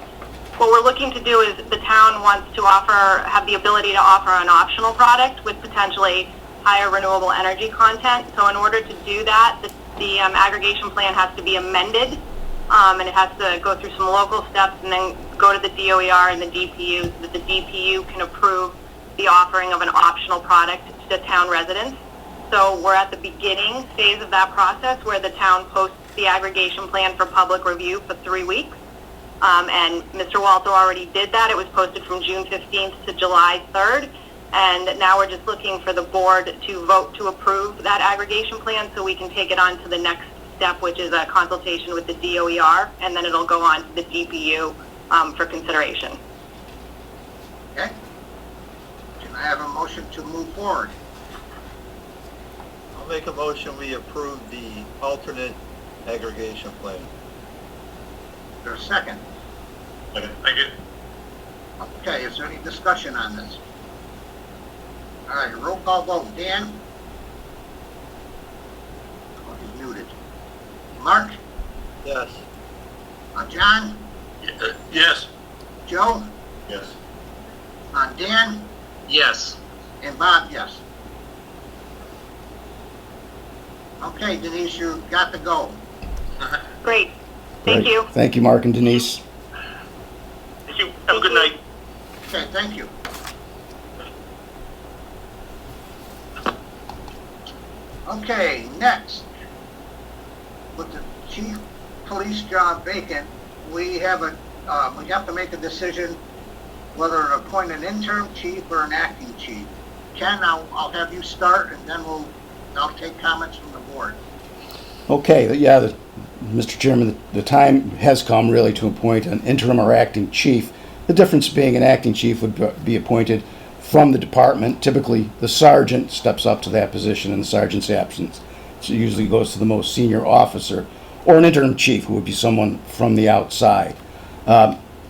What we're looking to do is the town wants to have the ability to offer an optional product with potentially higher renewable energy content. So in order to do that, the aggregation plan has to be amended, and it has to go through some local steps and then go to the DOER and the DPU so that the DPU can approve the offering of an optional product to town residents. So we're at the beginning phase of that process where the town posts the aggregation plan for public review for 3 weeks. And Mr. Walter already did that. It was posted from June 15th to July 3rd. And now we're just looking for the board to vote to approve that aggregation plan so we can take it on to the next step, which is a consultation with the DOER, and then it'll go on to the DPU for consideration. okay. Can I have a motion to move forward? I'll make a motion, we approve the alternate aggregation plan. Is there a second? Thank you. Okay, is there any discussion on this? All right, roll call vote. Dan? Oh, he's muted. Mark? Yes. John? Yes. Joe? yes. Dan? Yes. And Bob, yes. Okay, Denise, you got to go. Great. Thank Great. you. Thank you, Mark and Denise. Thank you. Have a good night. Okay, thank you. Okay, next, with the chief police job vacant, we have to make a decision whether to appoint an interim chief or an acting chief. Ken, I'll have you start, and then I'll take comments from the board. Okay, yeah, Mr. Chairman, the time has come really to appoint an interim or acting chief. The difference being an acting chief would be appointed from the department. Typically, the sergeant steps up to that position in the sergeant's absence. So it usually goes to the most senior officer, or an interim chief, who would be someone from the outside.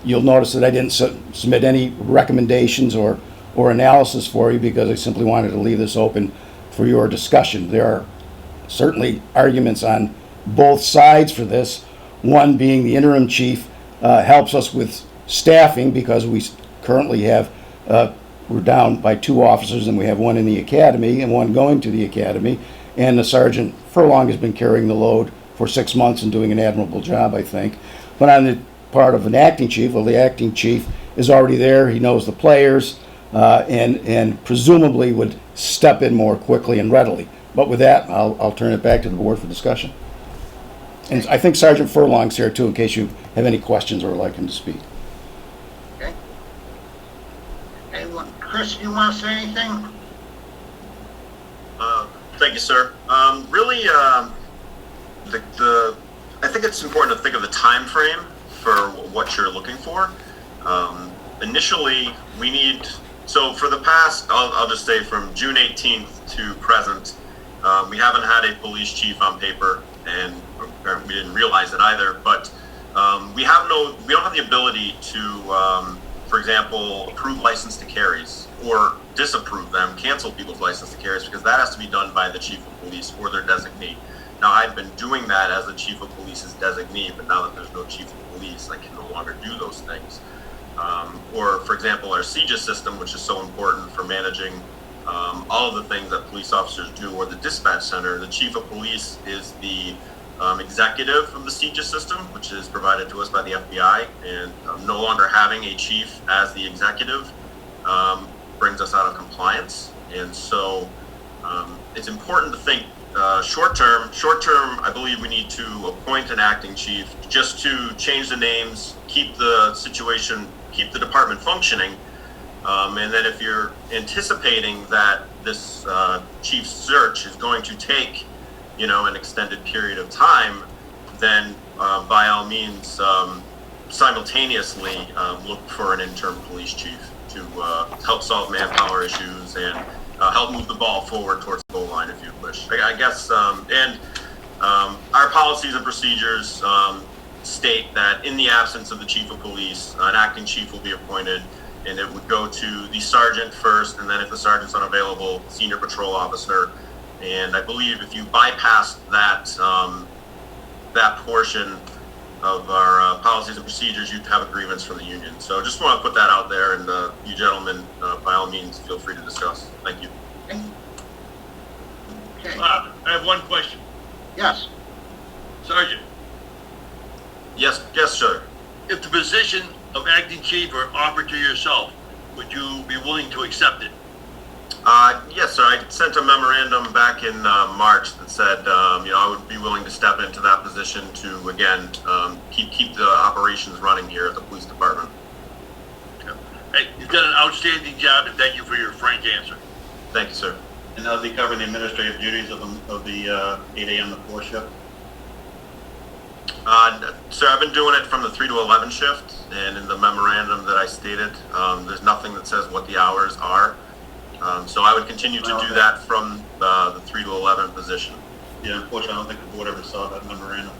You'll notice that I didn't submit any recommendations or analysis for you because I simply wanted to leave this open for your discussion. There are certainly arguments on both sides for this. One being the interim chief helps us with staffing because we currently have, we're down by 2 officers, and we have 1 in the academy and 1 going to the academy. And the Sergeant Furlong has been carrying the load for 6 months and doing an admirable job, I think. But on the part of an acting chief, well, the acting chief is already there. He knows the players, and presumably would step in more quickly and readily. But with that, I'll turn it back to the board for discussion. And I think Sergeant Furlong's here too, in case you have any questions or would like him to speak. Okay. Anyone? Chris, you want to say anything? Thank you, sir. Really, I think it's important to think of the time frame for what you're looking for. Initially, we need, so for the past, I'll just say from June 18th to present, we haven't had a police chief on paper, and we didn't realize it either, but we don't have the ability to, for example, approve license to carries or disapprove them, cancel people's license to carries, because that has to be done by the chief of police or their designee. Now, I've been doing that as the chief of police's designee, but now that there's no chief of police, I can no longer do those things. Or, for example, our CJIS system, which is so important for managing all of the things that police officers do, or the dispatch center. The chief of police is the executive of the CJIS system, which is provided to us by the FBI, and no longer having a chief as the executive brings us out of compliance. And so it's important to think short term, I believe we need to appoint an acting chief just to change the names, keep the situation, keep the department functioning. And then if you're anticipating that this chief search is going to take, an extended period of time, then by all means, simultaneously look for an interim police chief to help solve manpower issues and help move the ball forward towards the goal line, if you wish. I guess, and our policies and procedures state that in the absence of the chief of police, an acting chief will be appointed, and it would go to the sergeant first, and then if the sergeant's unavailable, senior patrol officer. And I believe if you bypass that that portion of our policies and procedures, you'd have a grievance from the union. So just want to put that out there, and you gentlemen, by all means, feel free to discuss. Thank you. Okay. I have one question. Yes. Sergeant, Yes, sir. if the position of acting chief were offered to yourself, would you be willing to accept it? Yes, sir. I sent a memorandum back in March that said, I would be willing to step into that position to, again, keep the operations running here at the police department. Hey, you've done an outstanding job, and thank you for your frank answer. Thank you, sir. And that'll be covering the administrative duties of the 8 a.m. to 4 shift? Sir, I've been doing it from the 3 to 11 shift, and in the memorandum that I stated, there's nothing that says what the hours are. So I would continue to do that from the 3 to 11 position. Yeah, unfortunately, I don't think the board ever saw that memorandum.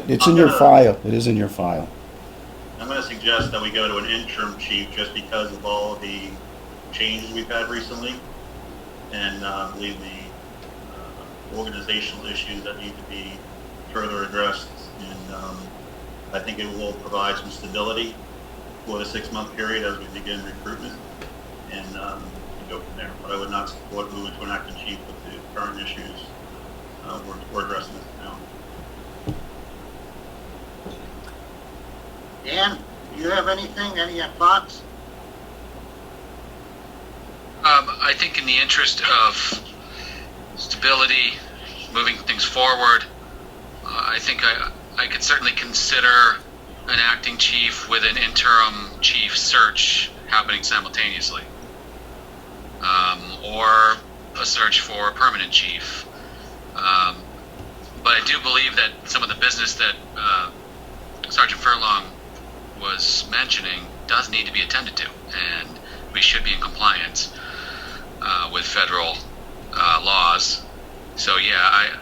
It's in your file. It is in your file. I'm going to suggest that we go to an interim chief just because of all the changes we've had recently, and I believe the organizational issues that need to be further addressed. And I think it will provide some stability for the 6-month period as we begin recruitment, and go from there. But I would not support moving to an acting chief with the current issues we're addressing this now. Dan, do you have anything, any thoughts? I think in the interest of stability, moving things forward, I think I could certainly consider an acting chief with an interim chief search happening simultaneously. Or a search for a permanent chief. But I do believe that some of the business that Sergeant Furlong was mentioning does need to be attended to, and we should be in compliance with federal laws. So yeah,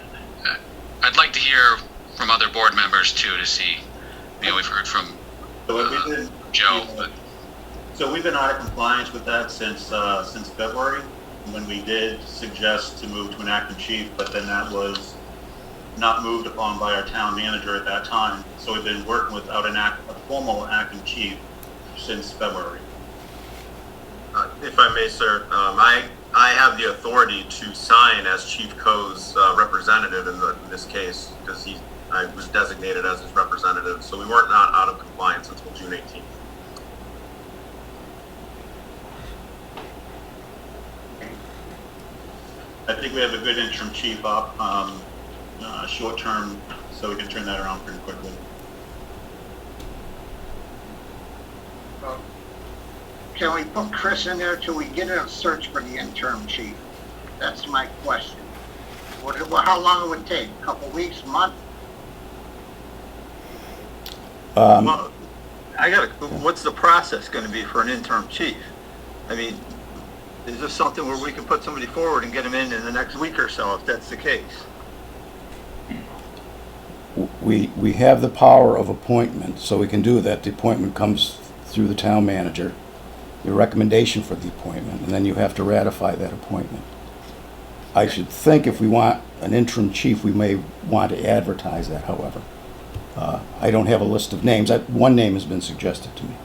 I'd like to hear from other board members too, to see, we've heard from Joe, but So we've been out of compliance with that since February, when we did suggest to move to an acting chief, but then that was not moved upon by our town manager at that time. So we've been working without a formal acting chief since February. If I may, sir, I have the authority to sign as Chief Co's representative in this case, because I was designated as his representative, so we weren't not out of compliance until June 18th. I think we have a good interim chief up, short term, so we can turn that around pretty quickly. Can we put Chris in there till we get a search for the interim chief? That's my question. How long it would take? A couple weeks, a month? Well, what's the process going to be for an interim chief? I mean, is this something where we can put somebody forward and get them in the next week or so, if that's the case? We have the power of appointment, so we can do that. The appointment comes through the town manager, your recommendation for the appointment, and then you have to ratify that appointment. I should think if we want an interim chief, we may want to advertise that, however. I don't have a list of names. One name has been suggested to me.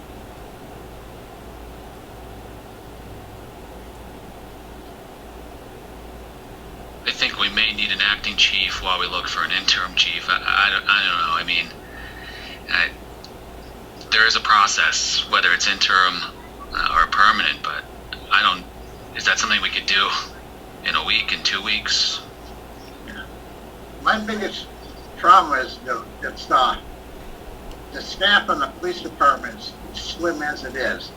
I think we may need an acting chief while we look for an interim chief. I don't know. I mean, there is a process, whether it's interim or permanent, but is that something we could do in a week, in 2 weeks? My biggest trauma is the staff on the police department's slim as it is.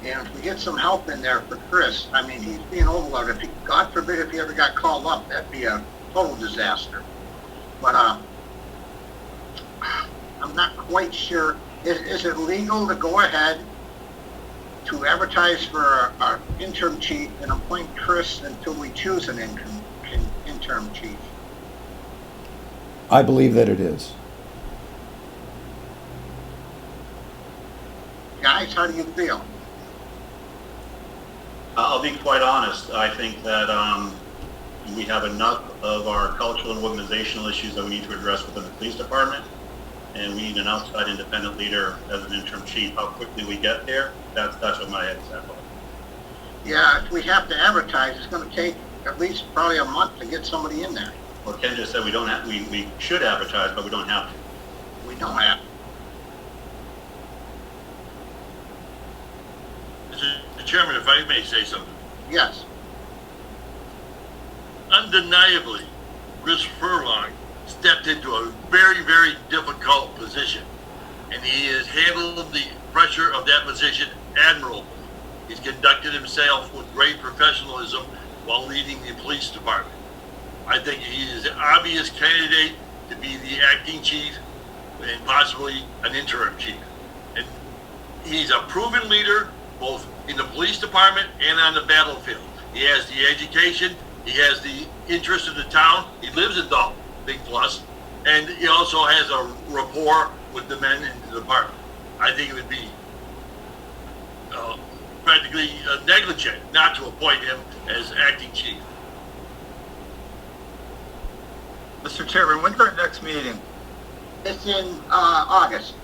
And if we get some help in there for Chris, I mean, he's being overloaded. God forbid if he ever got called up, that'd be a total disaster. But I'm not quite sure. Is it legal to go ahead to advertise for our interim chief and appoint Chris until we choose an interim chief? I believe that it is. Guys, how do you feel? I'll be quite honest. I think that we have enough of our cultural and organizational issues that we need to address within the police department, and we need an outside independent leader as an interim chief. How quickly we get there, that's what my head's at. Yeah, if we have to advertise, it's going to take at least probably a month to get somebody in there. Well, Ken just said we should advertise, but we don't have to. We don't have to. Mr. Chairman, if I may say something. Yes. Undeniably, Chris Furlong stepped into a very, very difficult position, and he has handled the pressure of that position admirably. He's conducted himself with great professionalism while leading the police department. I think he is an obvious candidate to be the acting chief and possibly an interim chief. And he's a proven leader both in the police department and on the battlefield. He has the education, he has the interest in the town, he lives in Dalton, big plus, and he also has a rapport with the men in the department. I think it would be practically negligent not to appoint him as acting chief. Mr. Chairman, when's our next meeting? It's in August.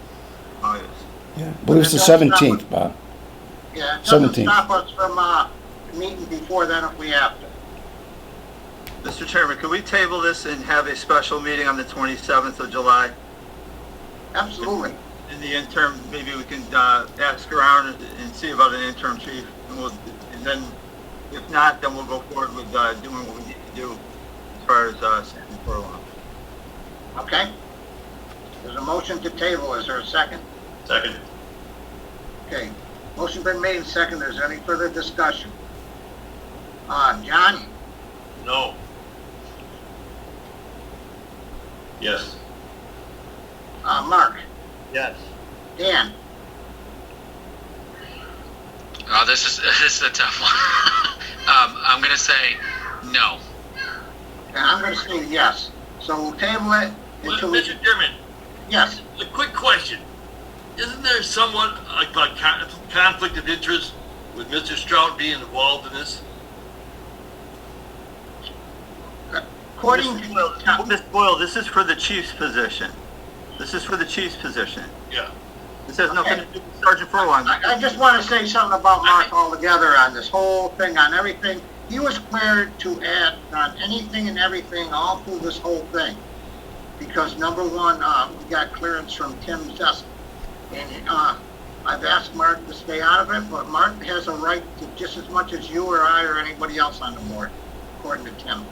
August. Yeah, I believe it's the 17th, Bob. Yeah, it doesn't 17th. stop us from meeting before then if we have to. Mr. Chairman, could we table this and have a special meeting on the 27th of July? Absolutely. In the interim, maybe we can ask around and see about an interim chief, and then, if not, then we'll go forward with doing what we need to do as far as Sandy Furlong. Okay. There's a motion to table. Is there a second? Second. Okay. Motion been made and seconded. Is there any further discussion? John? No. Yes. Mark? Yes. Dan? This is a tough one. I'm gonna say no. And I'm gonna say yes. So we'll table it until we... Mr. Chairman, Yes. a quick question. Isn't there somewhat like a conflict of interest with Mr. Stroud being involved in this? According to... Mr. Boyle, this is for the chief's position. This is for the chief's position. Yeah. This has nothing to do with Sergeant Furlong. I just want to say something about Mark altogether on this whole thing, on everything. He was cleared to act on anything and everything all through this whole thing. Because number one, we got clearance from Tim Zesk. And I've asked Mark to stay out of it, but Mark has a right to just as much as you or I or anybody else on the board, according to Tim.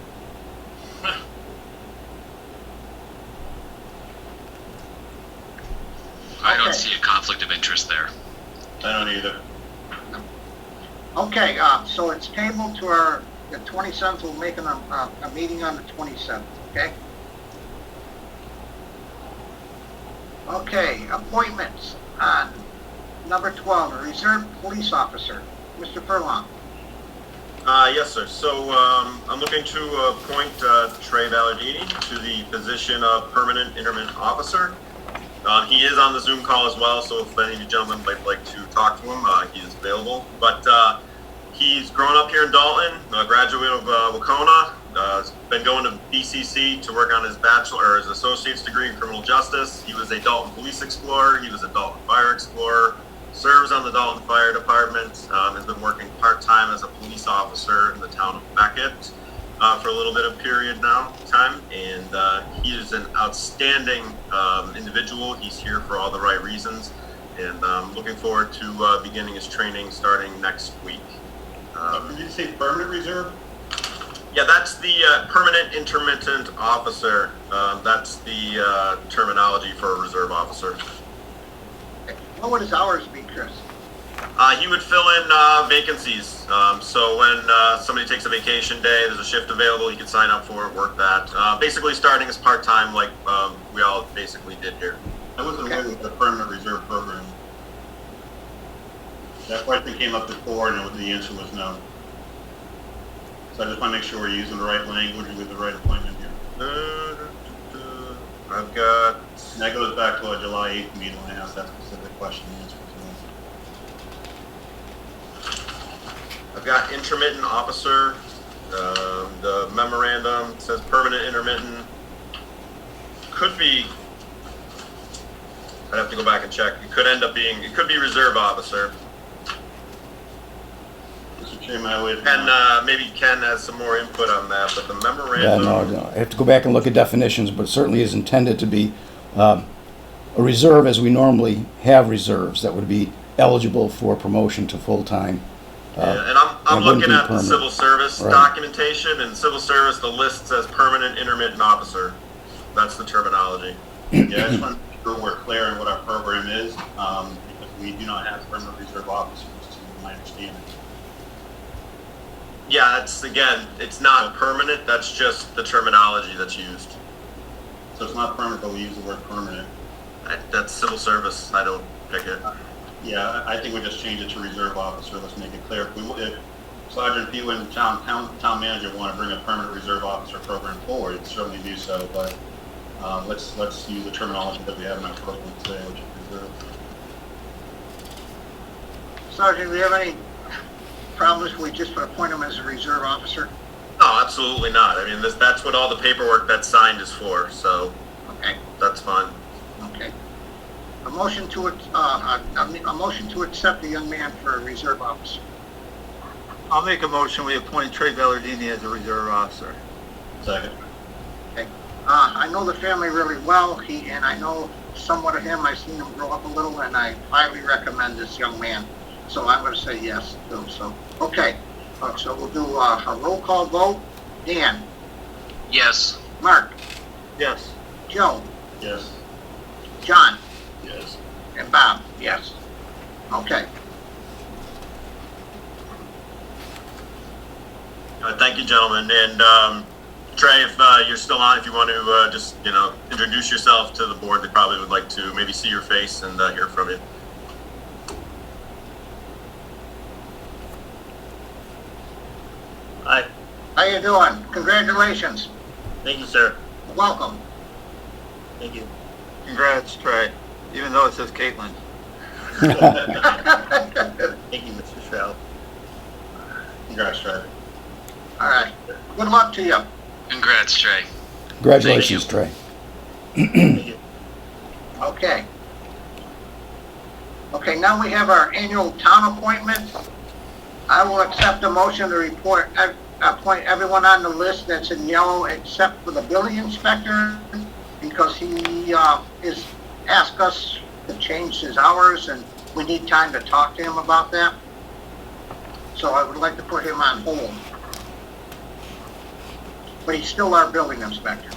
I don't Okay. see a conflict of interest there. I don't either. Okay, so it's tabled to the 27th. We'll make a meeting on the 27th, okay? Okay, appointments. Number 12, a reserve police officer, Mr. Furlong. Yes, sir. So I'm looking to appoint Trey Ballardini to the position of permanent intermittent officer. He is on the Zoom call as well, so if any of you gentlemen might like to talk to him, he is available. But he's grown up here in Dalton, a graduate of Wacona. Has been going to BCC to work on his bachelor or his associate's degree in criminal justice. He was a Dalton Police Explorer. He was a Dalton Fire Explorer. Serves on the Dalton Fire Department. Has been working part-time as a police officer in the town of Beckett for a little bit of period time. And he is an outstanding individual. He's here for all the right reasons. And I'm looking forward to beginning his training starting next week. Did you say permanent reserve? Yeah, that's the permanent intermittent officer. That's the terminology for a reserve officer. What would his hours be, Chris? He would fill in vacancies. So when somebody takes a vacation day, there's a shift available, he could sign up for it, work that. Basically starting as part-time like we all basically did here. I wasn't aware of the permanent reserve program. That question came up before and the answer was no. So I just want to make sure we're using the right language with the right appointment here. I've got... And that goes back to our July 8th meeting when I asked that specific question and answer. I've got intermittent officer. The memorandum says permanent intermittent. Could be... I'd have to go back and check. It could end up being... It could be reserve officer. Mr. Chairman, I would... And maybe Ken has some more input on that, but the memorandum... Yeah, no, I have to go back and look at definitions, but it certainly is intended to be a reserve as we normally have reserves that would be eligible for promotion to full-time. Yeah, and I'm looking at the civil service Right. documentation, and civil service, the list says permanent intermittent officer. That's the terminology. Yeah, I just want to make sure we're clear on what our program is, because we do not have permanent reserve officers, to my understanding. Yeah, that's, again, it's not permanent, that's just the terminology that's used. So it's not permanent, but we use the word permanent. That's civil service, I don't pick it. Yeah, I think we just change it to reserve officer. Let's make it clear. If Sergeant Pugh and town manager want to bring a permanent reserve officer program forward, certainly do so. But let's use the terminology that we have in our program today, which is reserve. Sergeant, do you have any problems if we just appoint him as a reserve officer? No, absolutely not. I mean, that's what all the paperwork that's signed is for, so Okay, that's fine. okay. A motion to accept the young man for a reserve officer. I'll make a motion, we appoint Trey Ballardini as a reserve officer. Second. Okay. I know the family really well. And I know somewhat of him. I've seen him grow up a little, and I highly recommend this young man. So I'm going to say yes to him. So, okay. So we'll do a roll call vote. Dan? Yes. Mark? Yes. Joe? Yes. John, Yes. and Bob, yes. Okay. Thank you, gentlemen. And Trey, if you're still on, if you want to just, introduce yourself to the board, they probably would like to maybe see your face and hear from you. Hi, How you doing? Congratulations. thank you, sir. Welcome. Thank you. Congrats, Trey, even though it says Caitlin. Thank you, Mr. Stroud. Congrats, Trey. All right. Good luck to you. Congrats, Trey. Congratulations, Trey. Thank you. Okay. Okay, now we have our annual town appointments. I will accept a motion to appoint everyone on the list that's in yellow except for the building inspector because he is asked us to change his hours and we need time to talk to him about that. So I would like to put him on hold. But he's still our building inspector.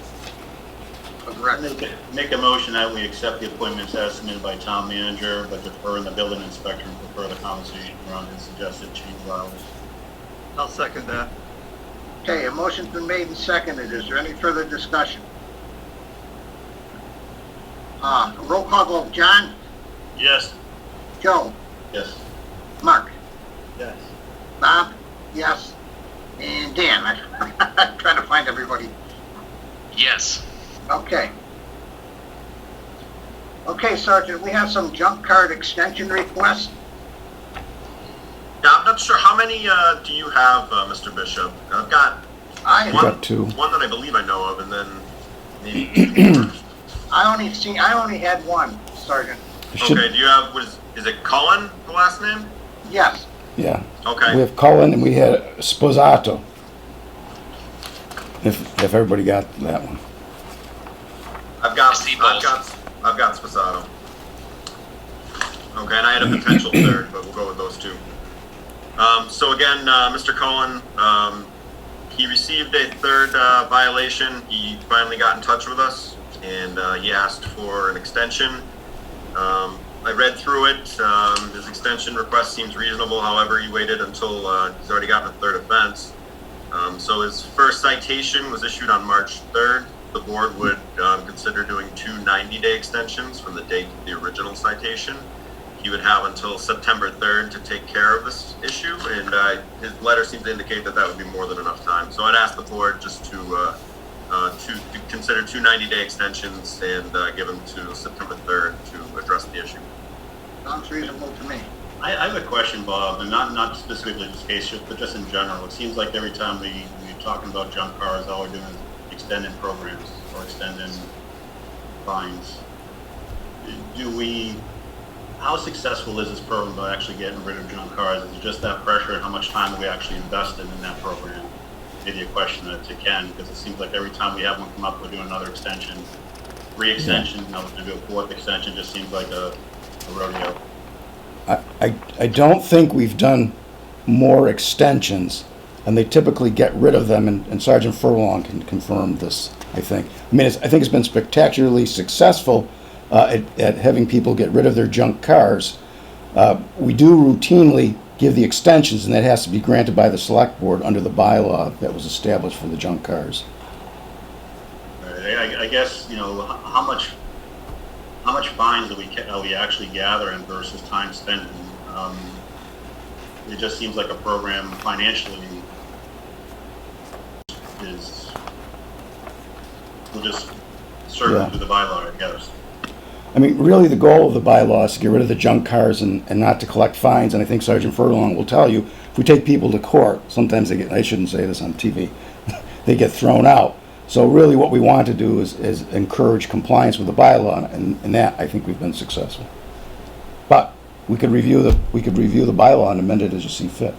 For the record. Make a motion that we accept the appointments as submitted by town manager, but defer the building inspector and prefer the conversation around his suggested change of hours. I'll second that. Okay, a motion's been made and seconded. Is there any further discussion? Roll call vote. John? Yes. Joe? Yes. Mark? Yes. Bob? Yes. And Dan? I'm trying to find everybody. Yes. Okay. Okay, Sergeant, we have some junk card extension requests. Yeah, I'm not sure. How many do you have, Mr. Bishop? I've got I got two. one that I believe I know of, and then maybe more. I only had one, Sergeant. Okay, do you have, is it Cullen, the last name? Yes. Yeah. Okay. We have Cullen and we had Sposato. If everybody got that one. I've got Steeples. Sposato. Okay, and I had a potential third, but we'll go with those two. So again, Mr. Cullen, he received a third violation. He finally got in touch with us, and he asked for an extension. I read through it. His extension request seems reasonable. However, he waited until he's already gotten a third offense. So his first citation was issued on March 3rd. The board would consider doing two 90-day extensions from the date of the original citation. He would have until September 3rd to take care of this issue, and his letter seems to indicate that that would be more than enough time. So I'd ask the board just to consider two 90-day extensions and give them to September 3rd to address the issue. Sounds reasonable to me. I have a question, Bob, and not specifically this case, but just in general. It seems like every time we're talking about junk cars, all we're doing is extending programs or extending fines. How successful is this program by actually getting rid of junk cars? Is it just that pressure, and how much time are we actually investing in that program? Maybe a question to Ken, because it seems like every time we have one come up, we're doing another extension, re-extension, now we're going to do a fourth extension. Just seems like a rodeo. I don't think we've done more extensions, and they typically get rid of them, and Sergeant Furlong can confirm this, I think. I mean, I think it's been spectacularly successful at having people get rid of their junk cars. We do routinely give the extensions, and that has to be granted by the Selectboard under the bylaw that was established for the junk cars. I guess, how much fines are we actually gathering versus time spent? It just seems like a program financially will just serve through the bylaw, I guess. I mean, really the goal of the bylaw is to get rid of the junk cars and not to collect fines, and I think Sergeant Furlong will tell you, if we take people to court, sometimes they get, I shouldn't say this on TV, they get thrown out. So really what we want to do is encourage compliance with the bylaw, and that I think we've been successful. But we could review the bylaw and amend it as you see fit.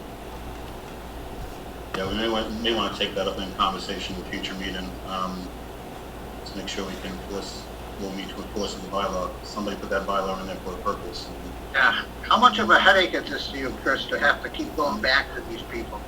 Yeah, we may want to take that up in conversation in a future meeting, to make sure we can enforce, we'll need to enforce the bylaw. Somebody put that bylaw in there for a purpose. Yeah. How much of a headache is this to you, Chris, to have to keep going back to these people?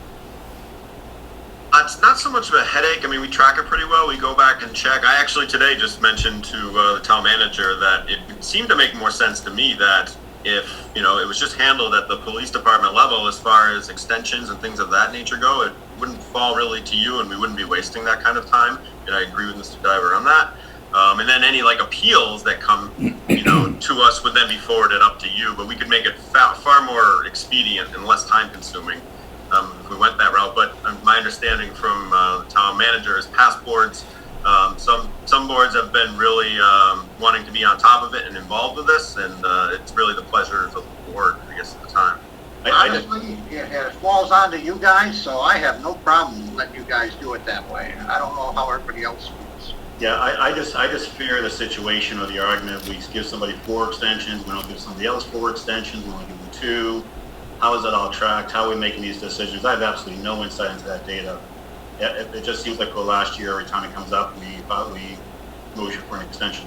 It's not so much of a headache. I mean, we track it pretty well. We go back and check. I actually today just mentioned to the town manager that it seemed to make more sense to me that if, it was just handled at the police department level as far as extensions and things of that nature go, it wouldn't fall really to you and we wouldn't be wasting that kind of time. And I agree with Mr. Diver on that. And then any appeals that come, to us would then be forwarded up to you, but we could make it far more expedient and less time consuming if we went that route. But my understanding from the town manager is past boards, some boards have been really wanting to be on top of it and involved with this, and it's really the pleasure of the board, I guess, at the time. Honestly, it falls onto you guys, so I have no problem letting you guys do it that way. I don't know how everybody else feels. Yeah, I just fear the situation or the argument, we give somebody 4 extensions, we don't give somebody else 4 extensions, we only give them 2. How is that all tracked? How are we making these decisions? I have absolutely no insight into that data. It just seems like last year, every time it comes up, we motion for an extension.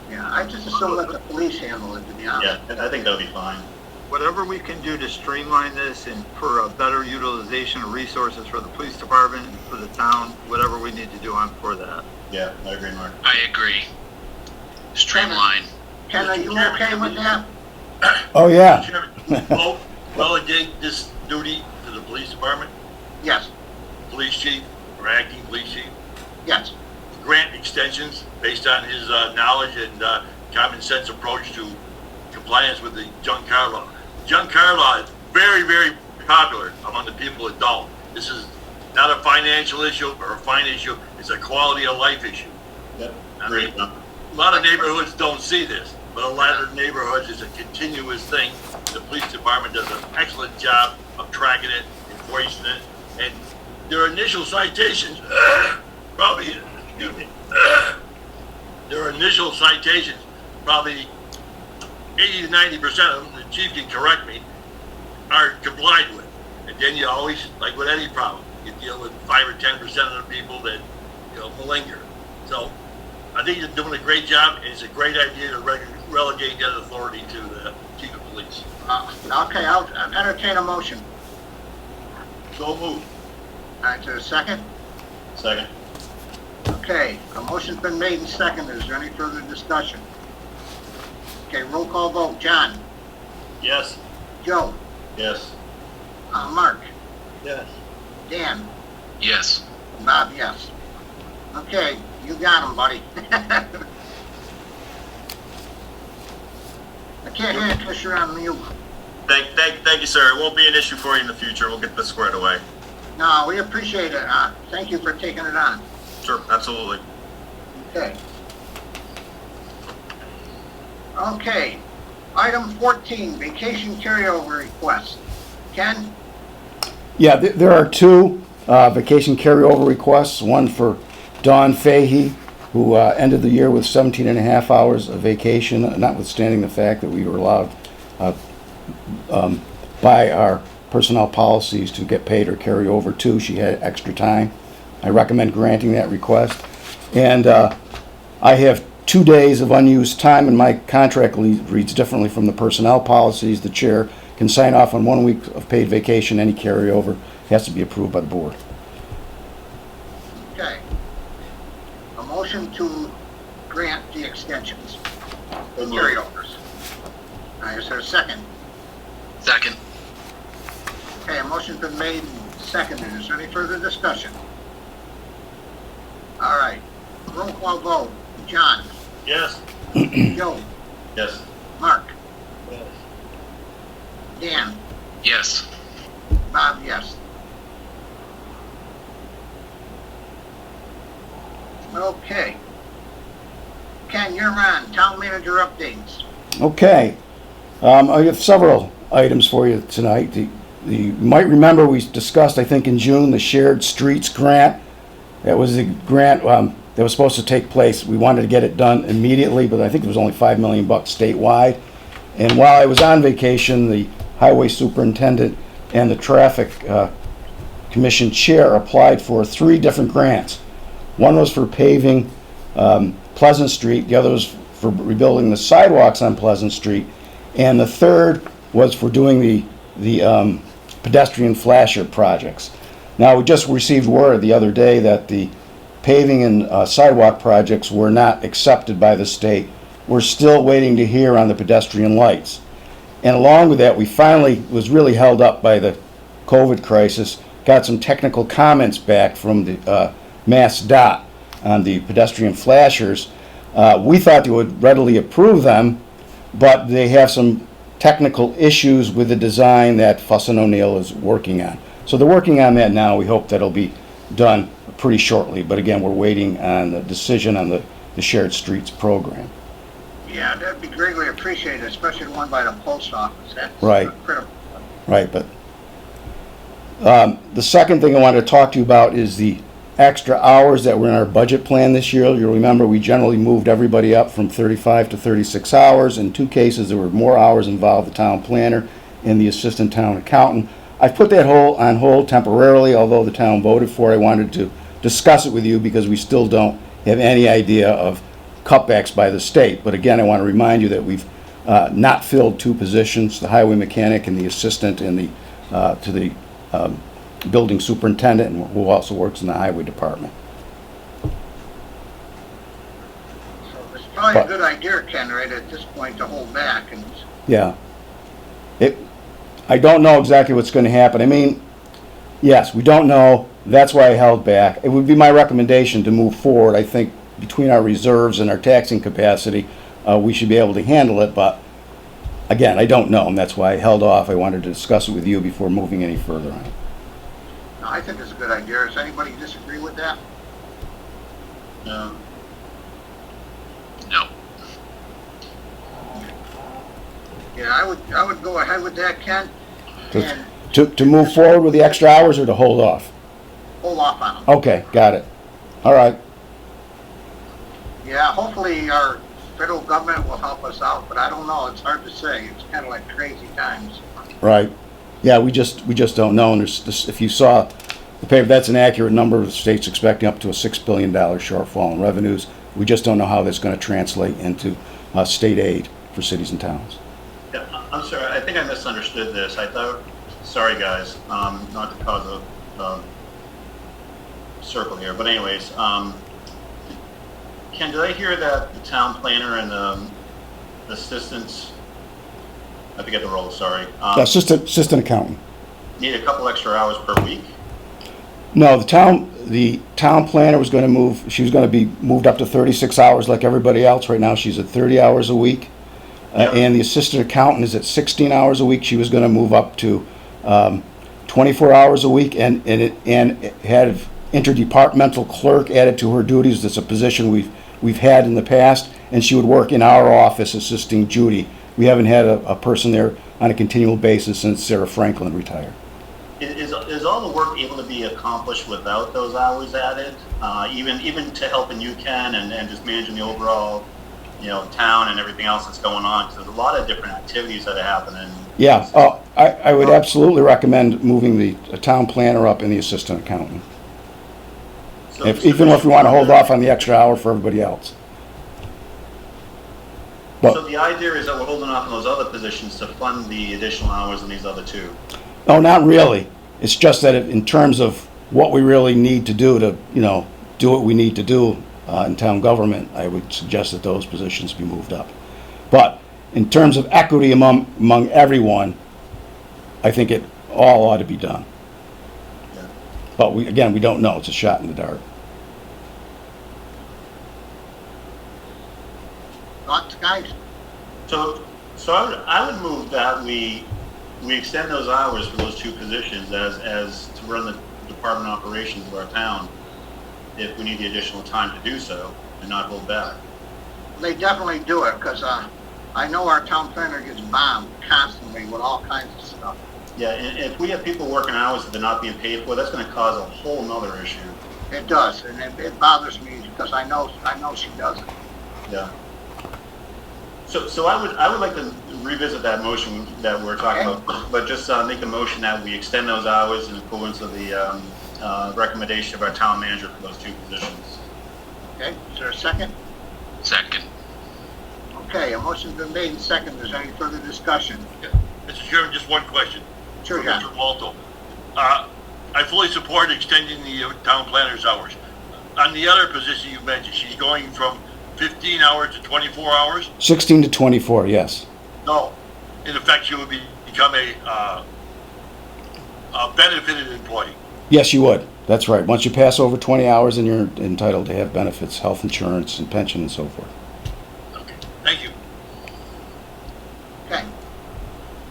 Yeah, I just assume let the police handle it, to be honest. Yeah, I think that'll be fine. Whatever we can do to streamline this and for a better utilization of resources for the police department and for the town, whatever we need to do, I'm for that. Yeah, I agree, Mark. I agree. Streamline. Ken, are you okay with that? Oh, yeah. Chairman, delegate this duty to the police department, Yes, police chief, or acting police chief. yes. Grant extensions based on his knowledge and common sense approach to compliance with the junk car law. Junk car law is very, very popular among the people at Dalton. This is not a financial issue or a fine issue, it's a quality of life issue. Yep. I mean, a lot of neighborhoods don't see this, but a lot of neighborhoods is a continuous thing. The police department does an excellent job of tracking it, enforcing it, and their initial citations, probably, excuse me, their initial citations, probably 80 to 90% of them, the chief can correct me, are complied with. And then you always, like with any problem, you deal with 5 or 10% of the people that, malinger. So I think you're doing a great job, and it's a great idea to relegate that authority to the chief of police. Okay, I'll entertain a motion. So moved. All right, to a second? Second. Okay, a motion's been made and seconded. Is there any further discussion? Okay, roll call vote. John? Yes. Joe? Yes. Mark? Yes. Dan? Yes. Bob, yes. Okay, you got him, buddy. I can't hear you because you're on mute. Thank you, sir. It won't be an issue for you in the future. We'll get this squared away. No, we appreciate it. Thank you for taking it on. Sure, absolutely. Okay. Okay. Item 14, vacation carryover request. Ken? Yeah, there are 2 vacation carryover requests. One for Dawn Fahey, who ended the year with 17 and a half hours of vacation, notwithstanding the fact that we were allowed by our personnel policies to get paid or carry over too. She had extra time. I recommend granting that request. And I have 2 days of unused time, and my contract reads differently from the personnel policies. The chair can sign off on 1 week of paid vacation. Any carryover has to be approved by the board. Okay. A motion to grant the extensions, the carryovers. All right, is there a second? Second. Okay, a motion's been made and seconded. Is there any further discussion? All right. Roll call vote. John? Yes. Joe? Yes. Mark? Yes. Dan? Yes. Bob, yes. Okay. Ken, you're on. Town manager updates. Okay. I have several items for you tonight. You might remember we discussed, I think in June, the Shared Streets Grant. That was the grant that was supposed to take place. We wanted to get it done immediately, but I think it was only $5 million statewide. And while I was on vacation, the highway superintendent and the traffic commission chair applied for 3 different grants. One was for paving Pleasant Street, the other was for rebuilding the sidewalks on Pleasant Street, and the third was for doing the pedestrian flasher projects. Now, we just received word the other day that the paving and sidewalk projects were not accepted by the state. We're still waiting to hear on the pedestrian lights. And along with that, we finally, was really held up by the COVID crisis, got some technical comments back from the Mass DOT on the pedestrian flashers. We thought they would readily approve them, but they have some technical issues with the design that Fuss and O'Neill is working on. So they're working on that now. We hope that'll be done pretty shortly. But again, we're waiting on the decision on the Shared Streets program. Yeah, that'd be greatly appreciated, especially the one by the post office. That's Right. critical. Right, but the second thing I wanted to talk to you about is the extra hours that were in our budget plan this year. You'll remember we generally moved everybody up from 35 to 36 hours. In 2 cases, there were more hours involved, the town planner and the assistant town accountant. I've put that on hold temporarily, although the town voted for it. I wanted to discuss it with you because we still don't have any idea of cutbacks by the state. But again, I want to remind you that we've not filled 2 positions, the highway mechanic and the assistant in the to the building superintendent, and who also works in the highway department. So it's probably a good idea, Ken, right at this point to hold back and. Yeah. I don't know exactly what's going to happen. I mean, yes, we don't know. That's why I held back. It would be my recommendation to move forward. I think between our reserves and our taxing capacity, we should be able to handle it. But again, I don't know, and that's why I held off. I wanted to discuss it with you before moving any further on it. No, I think it's a good idea. Does anybody disagree with that? No. No. Yeah, I would go ahead with that, Ken, and To move forward with the extra hours or to hold off? hold off on them. Okay, got it. All right. Yeah, hopefully our federal government will help us out, but I don't know. It's hard to say. It's kind of like crazy times. Right. Yeah, we just don't know. And there's this, if you saw the paper, that's an accurate number. The state's expecting up to a $6 billion shortfall in revenues. We just don't know how that's going to translate into state aid for cities and towns. Yeah, I'm sorry, I think I misunderstood this. I thought, sorry guys, not to cause a circle here, but anyways, Ken, did I hear that the town planner and the assistants, I forget the role, sorry, Assistant accountant. need a couple extra hours per week? No, the town planner was going to move, she was going to be moved up to 36 hours like everybody else. Right now, she's at 30 hours a week. And the assistant accountant is at 16 hours a week. She was going to move up to 24 hours a week and had interdepartmental clerk added to her duties. That's a position we've had in the past, and she would work in our office assisting Judy. We haven't had a person there on a continual basis since Sarah Franklin retired. Is all the work able to be accomplished without those hours added? Even to helping you, Ken, and just managing the overall, town and everything else that's going on? Because there's a lot of different activities that are happening. Yeah, I would absolutely recommend moving the town planner up and the assistant accountant. Even if we want to hold off on the extra hour for everybody else. So the idea is that we're holding off on those other positions to fund the additional hours in these other 2? No, not really. It's just that in terms of what we really need to do to, do what we need to do in town government, I would suggest that those positions be moved up. But in terms of equity among everyone, I think it all ought to be done. Yeah. But we don't know. It's a shot in the dark. Thoughts, guys? So I would move that we extend those hours for those 2 positions as to run the department operations of our town, if we need the additional time to do so and not hold back. They definitely do it, because I know our town planner gets bombed constantly with all kinds of stuff. Yeah, and if we have people working hours that they're not being paid for, that's going to cause a whole nother issue. It does, and it bothers me because I know she doesn't. Yeah. So I would like to revisit that motion that we're talking about, but just make a motion that we extend those hours in accordance with the recommendation of our town manager for those 2 positions. Okay, is there a second? Second. Okay, a motion's been made and seconded. Is there any further discussion? Mr. Chairman, just one question. Sure, for John. Mr. Walto. I fully support extending the town planner's hours. On the other position you mentioned, she's going from 15 hours to 24 hours? 16 to 24, yes. No. In effect, she would become a benefited employee. Yes, you would. That's right. Once you pass over 20 hours, then you're entitled to have benefits, health insurance, and pension, and so forth. Okay, thank you. Okay.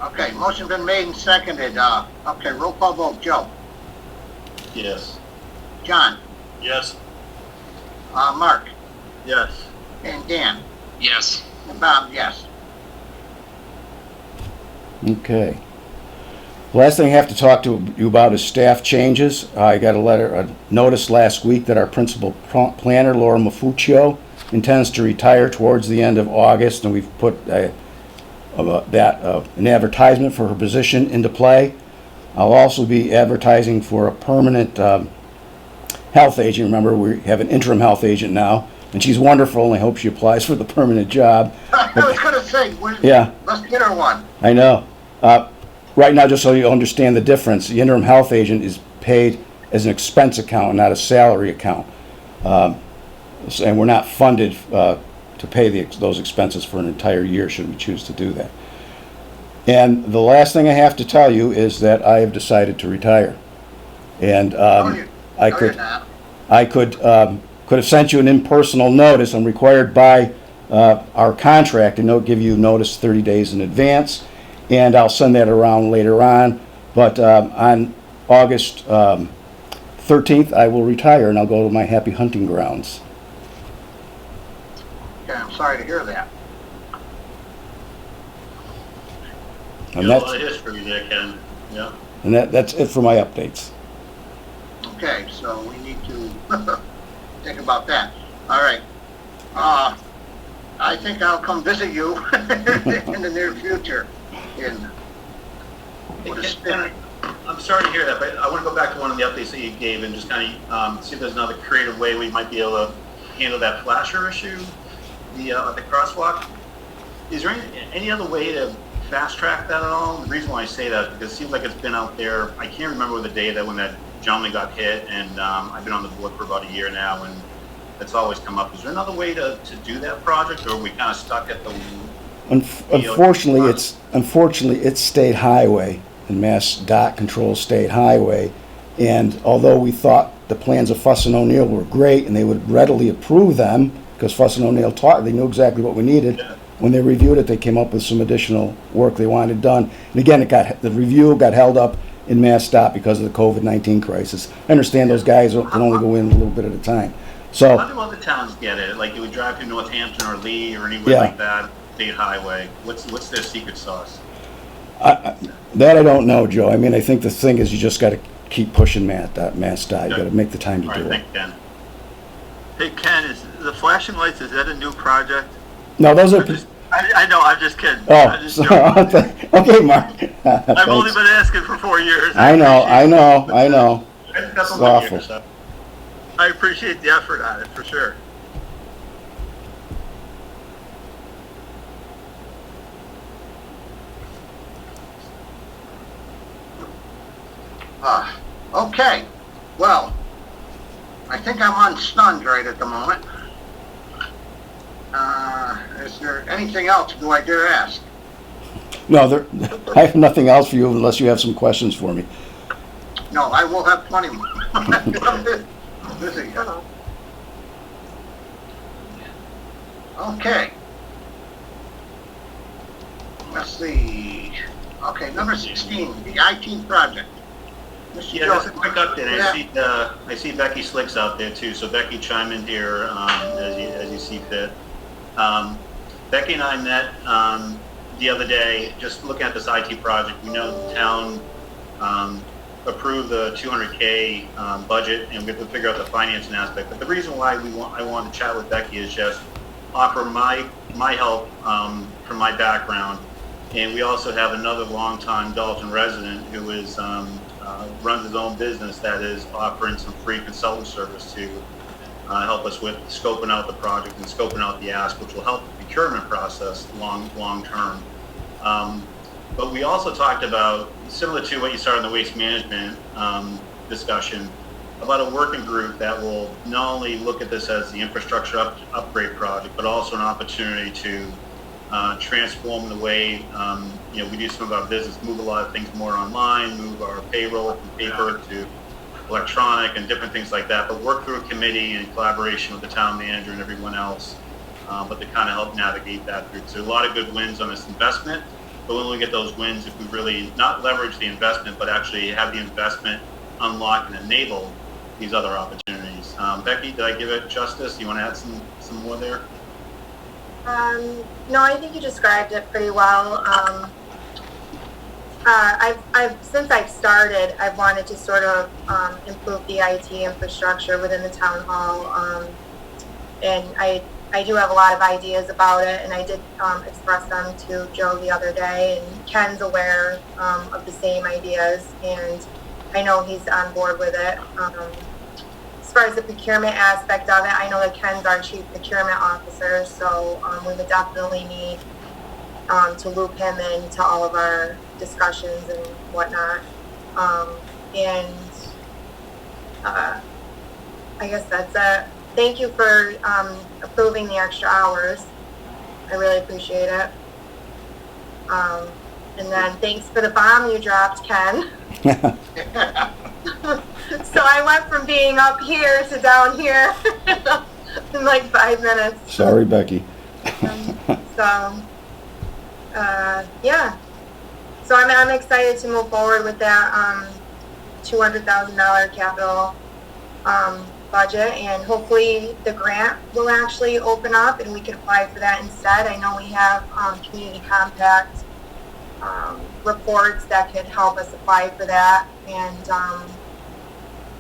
Okay, motion been made and seconded. Okay, roll call vote. Joe? Yes. John? Yes. Mark? Yes. And Dan? Yes. And Bob, yes. Okay. Last thing I have to talk to you about is staff changes. I got a notice last week that our principal planner, Laura Mafuccio, intends to retire towards the end of August, and we've put an advertisement for her position into play. I'll also be advertising for a permanent health agent. Remember, we have an interim health agent now, and she's wonderful, and I hope she applies for the permanent job. I was gonna say, Yeah. let's get her one. I know. Right now, just so you understand the difference, the interim health agent is paid as an expense account, not a salary account. And we're not funded to pay those expenses for an entire year should we choose to do that. And the last thing I have to tell you is that I have decided to retire. And I could have sent you an impersonal notice. I'm required by our contract to give you notice 30 days in advance. And I'll send that around later on. But on August 13th, I will retire, and I'll go to my happy hunting grounds. Okay, I'm sorry to hear that. And Got a lot of history there, Ken. Yeah. And that's it for my updates. Okay, so we need to think about that. All right. I think I'll come visit you in the near future. I'm sorry to hear that, but I want to go back to one of the updates that you gave and just kind of see if there's another creative way we might be able to handle that flasher issue, the crosswalk. Is there any other way to fast track that at all? The reason why I say that is because it seems like it's been out there. I can't remember the day that when that gentleman got hit, and I've been on the board for about a year now, and it's always come up. Is there another way to do that project, or are we kind of stuck at the? Unfortunately, it's state highway, and Mass DOT controls state highway. And although we thought the plans of Fuss and O'Neill were great, and they would readily approve them, because Fuss and O'Neill they knew exactly what we needed. Yeah. When they reviewed it, they came up with some additional work they wanted done. And again, the review got held up in Mass DOT because of the COVID-19 crisis. I understand those guys can only go in a little bit at a time. So How do other towns get it? Like you would drive to Northampton or Lee or anywhere like that, state highway. What's their secret sauce? That I don't know, Joe. I mean, I think the thing is you just got to keep pushing Mass DOT. You got to make the time to do it. Thank you, Ken. Hey, Ken, is the flashing lights, is that a new project? No, those are... I know, I'm just kidding. Oh, I'm just joking. okay, Mark. I've only been asking for 4 years. I know. That's It's awful. I appreciate the effort on it, for sure. Okay, well, I think I'm unstunned right at the moment. Is there anything else do I dare ask? No, I have nothing else for you unless you have some questions for me. No, I will have plenty more. Okay. Let's see. Okay, number 16, the IT project. Mr. Yeah, just a Jones. quick update. Yeah. I see Becky Slick's out there too. So Becky, chime in here as you see fit. Becky and I met the other day, just looking at this IT project. We know the town approved the $200K budget, and we have to figure out the financing aspect. But the reason why I want to chat with Becky is just offer my help from my background. And we also have another longtime Dalton resident who is runs his own business that is offering some free consultant service to help us with scoping out the project and scoping out the ask, which will help the procurement process long term. But we also talked about, similar to what you saw in the waste management, discussion about a working group that will not only look at this as the infrastructure upgrade project, but also an opportunity to transform the way we do some of our business, move a lot of things more online, move our payroll from paper to electronic and different things like that, but work through a committee in collaboration with the town manager and everyone else, but to kind of help navigate that through. So a lot of good wins on this investment, but when we get those wins, if we really not leverage the investment, but actually have the investment unlock and enable these other opportunities. Becky, did I give it justice? You want to add some more there? No, I think you described it pretty well. Since I've started, I've wanted to sort of improve the IT infrastructure within the town hall, and I do have a lot of ideas about it, and I did express them to Joe the other day, and Ken's aware of the same ideas, and I know he's on board with it. As far as the procurement aspect of it, I know that Ken's our chief procurement officer, so we would definitely need to loop him into all of our discussions and whatnot. I guess that's it. Thank you for approving the extra hours. I really appreciate it. And then thanks for the bomb you dropped, Ken. So I went from being up here to down here in like 5 minutes. Sorry, Becky. Yeah. So I'm excited to move forward with that $200,000 capital budget, and hopefully the grant will actually open up and we can apply for that instead. I know we have community compact reports that could help us apply for that, and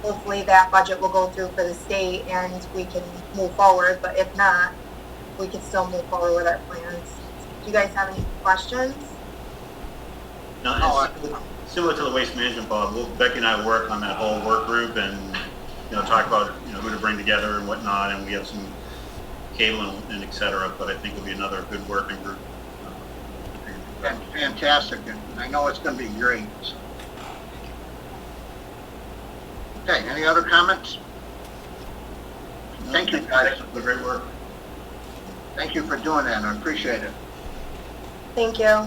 hopefully that budget will go through for the state and we can move forward, but if not, we can still move forward with our plans. Do you guys have any questions? No, it's similar to the waste management, Bob. Becky and I work on that whole work group and talk about who to bring together and whatnot, and we have some cable and et cetera, but I think it'll be another good working group. Fantastic, and I know it's going to be great. Okay, any other comments? Thank you, guys. Thanks for the great work. Thank you for doing that. I appreciate it. Thank you.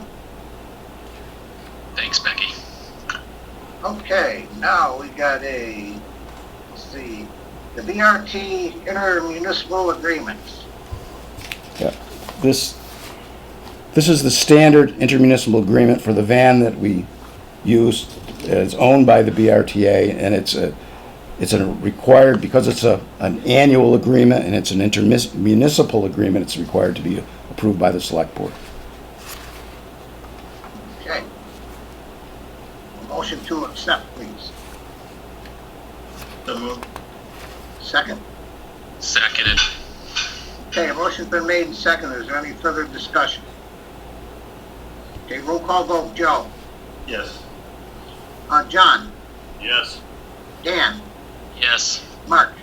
Thanks, Becky. Okay, now we got the BRT intermunicipal agreements. Yeah. This is the standard intermunicipal agreement for the van that we use. It's owned by the BRTA, and it's a required, because it's an annual agreement and it's an intermunicipal agreement, it's required to be approved by the Selectboard. Okay. Motion to accept, please. So moved. Second. Seconded. Okay, a motion's been made and seconded. Is there any further discussion? Okay, roll call vote. Joe? Yes. John? Yes. Dan? Yes. Mark?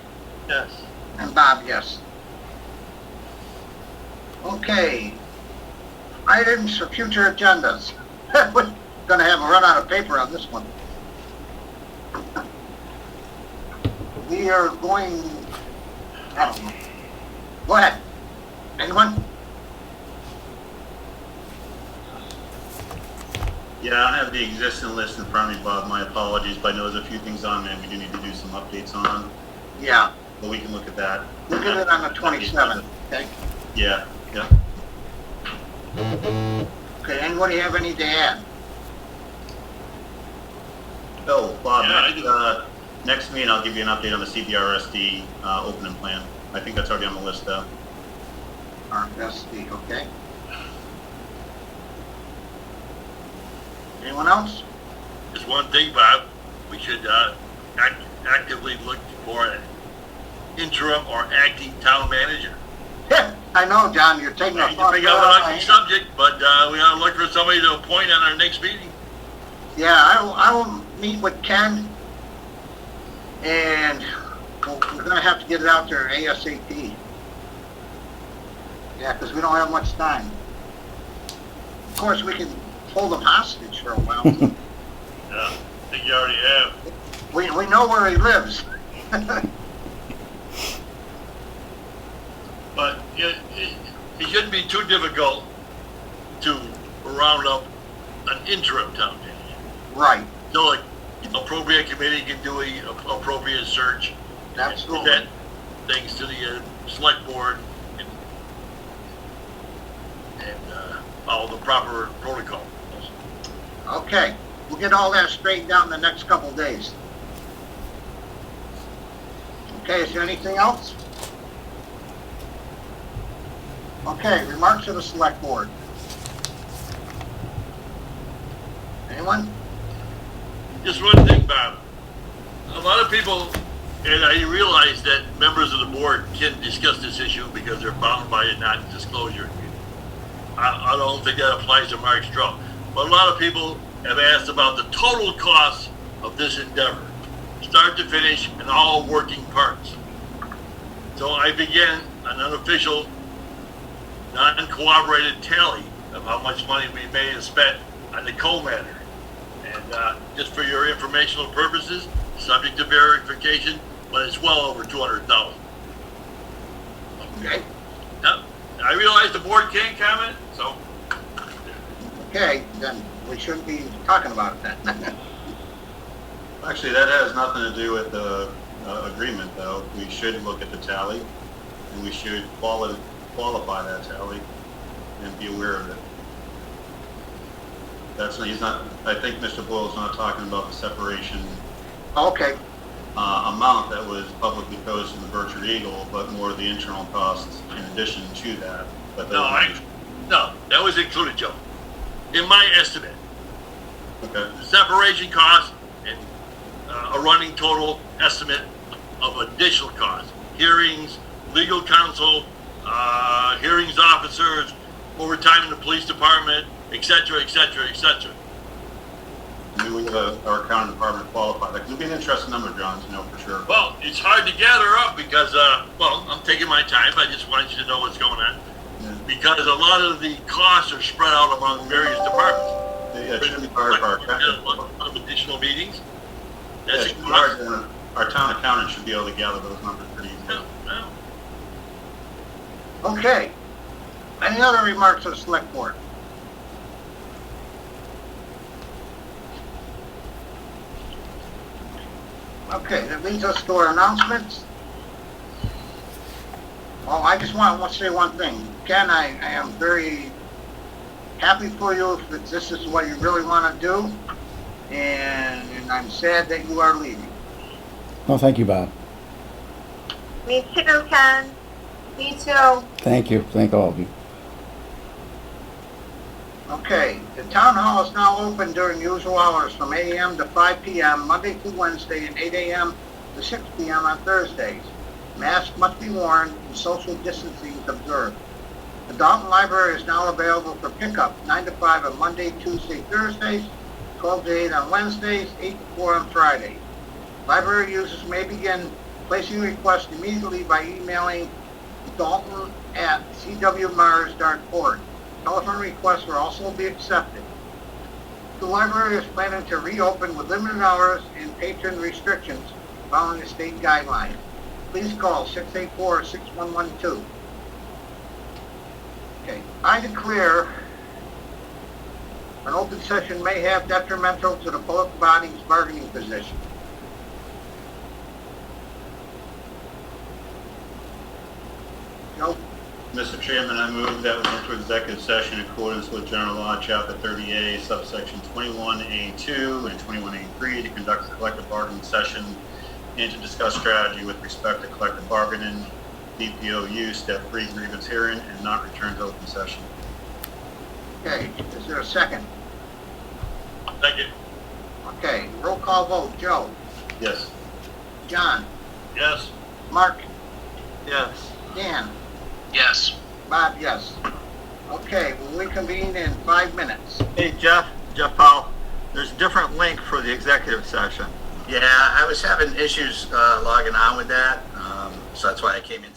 Yes. And Bob, yes. Okay. Items for future agendas. We're gonna have a run out of paper on this one. We are going, I don't know. Go ahead. Anyone? Yeah, I don't have the existing list in front of me, Bob. My apologies, but I know there's a few things on there we do need to do some updates on, Yeah. but we can look at that. Look at it on the 27th, okay? Yeah. Okay, anybody have any to add? Oh, Bob, Yeah, I do. next meeting I'll give you an update on the CBRSD opening plan. I think that's already on the list though. RSD, okay? Anyone else? Just one thing, Bob, we should actively look for an interim or acting town manager. Yeah, I know, John, you're taking a I thought. think I'm on the subject, but we ought to look for somebody to appoint on our next meeting. Yeah, I will meet with Ken, and we're gonna have to get it out there ASAP. Yeah, because we don't have much time. Of course, we can hold them hostage for a while. Yeah, I think you already have. We know where he lives. But it shouldn't be too difficult to round up an interim town manager. Right. So like, appropriate committee can do a appropriate search. Absolutely. Present things to the select board and follow the proper protocol. Okay, we'll get all that straightened out in the next couple days. Okay, is there anything else? Okay, remarks of the select board. Anyone? Just one thing, Bob. A lot of people, and I realize that members of the board can discuss this issue because they're bound by a non-disclosure agreement. I don't think that applies to Mark Stroh. But a lot of people have asked about the total cost of this endeavor, start to finish, and all working parts. So I began an unofficial, non-cooperated tally of how much money we may have spent on the coal matter. And just for your informational purposes, subject to verification, but it's well over $200,000. Okay. Now, I realize the board can't comment, so. Okay, then we shouldn't be talking about it then. Actually, that has nothing to do with the agreement, though. We should look at the tally, and we should qualify that tally and be aware of it. He's not, I think Mr. Boyle's not talking about the separation Okay, amount that was publicly posted in the Berkshire Eagle, but more the internal costs in addition to that. But No, that was included, Joe. In my estimate, okay. the separation cost and a running total estimate of additional costs, hearings, legal counsel, hearings officers, overtime in the police department, et cetera, et cetera, et cetera. Maybe we have our accounting department qualify. That could be an interesting number, John, to know for sure. Well, it's hard to gather up because, well, I'm taking my time. I just wanted you to know what's going on. Yeah. Because a lot of the costs are spread out among various departments. Yeah, it should be part of our accounting. A lot of additional meetings. Yeah, That's it should be hard, and our town accountant should be able to gather those numbers pretty easily. okay. Any other remarks of the select board? Okay, that leads us to our announcements. Well, I just want to say one thing. Ken, I am very happy for you if this is what you really want to do. And I'm sad that you are leaving. No, thank you, Bob. Me too, Ken. Me too. Thank you. Thank all of you. Okay, the town hall is now open during usual hours from 8 a.m. to 5 p.m. Monday through Wednesday and 8 a.m. to 6 p.m. on Thursdays. Masks must be worn and social distancing is observed. The Dalton Library is now available for pickup 9 to 5 on Monday, Tuesday, Thursdays, 12 to 8 on Wednesdays, 8 to 4 on Fridays. Library users may begin placing requests immediately by emailing dalton@cwmars.org. Telephone requests will also be accepted. The library is planning to reopen with limited hours and patron restrictions following the state guidelines. Please call 684-6112. Okay, I declare an open session may have detrimental to the public body's bargaining position. Joe? Mr. Chairman, I move that we enter executive session in accordance with General Law, Chapter 30A, subsection 21A2 and 21A3 to conduct a collective bargaining session and to discuss strategy with respect to collective bargaining, BPOU, Step 3 grievance hearing, and not return to open session. Okay, is there a second? Second. Okay, roll call vote. Joe? Yes. John? Yes. Mark? Yes. Dan? Yes. Bob, yes. Okay, we'll reconvene in 5 minutes. Hey, Jeff Powell, there's a different link for the executive session. Yeah, I was having issues logging on with that, so that's why I came in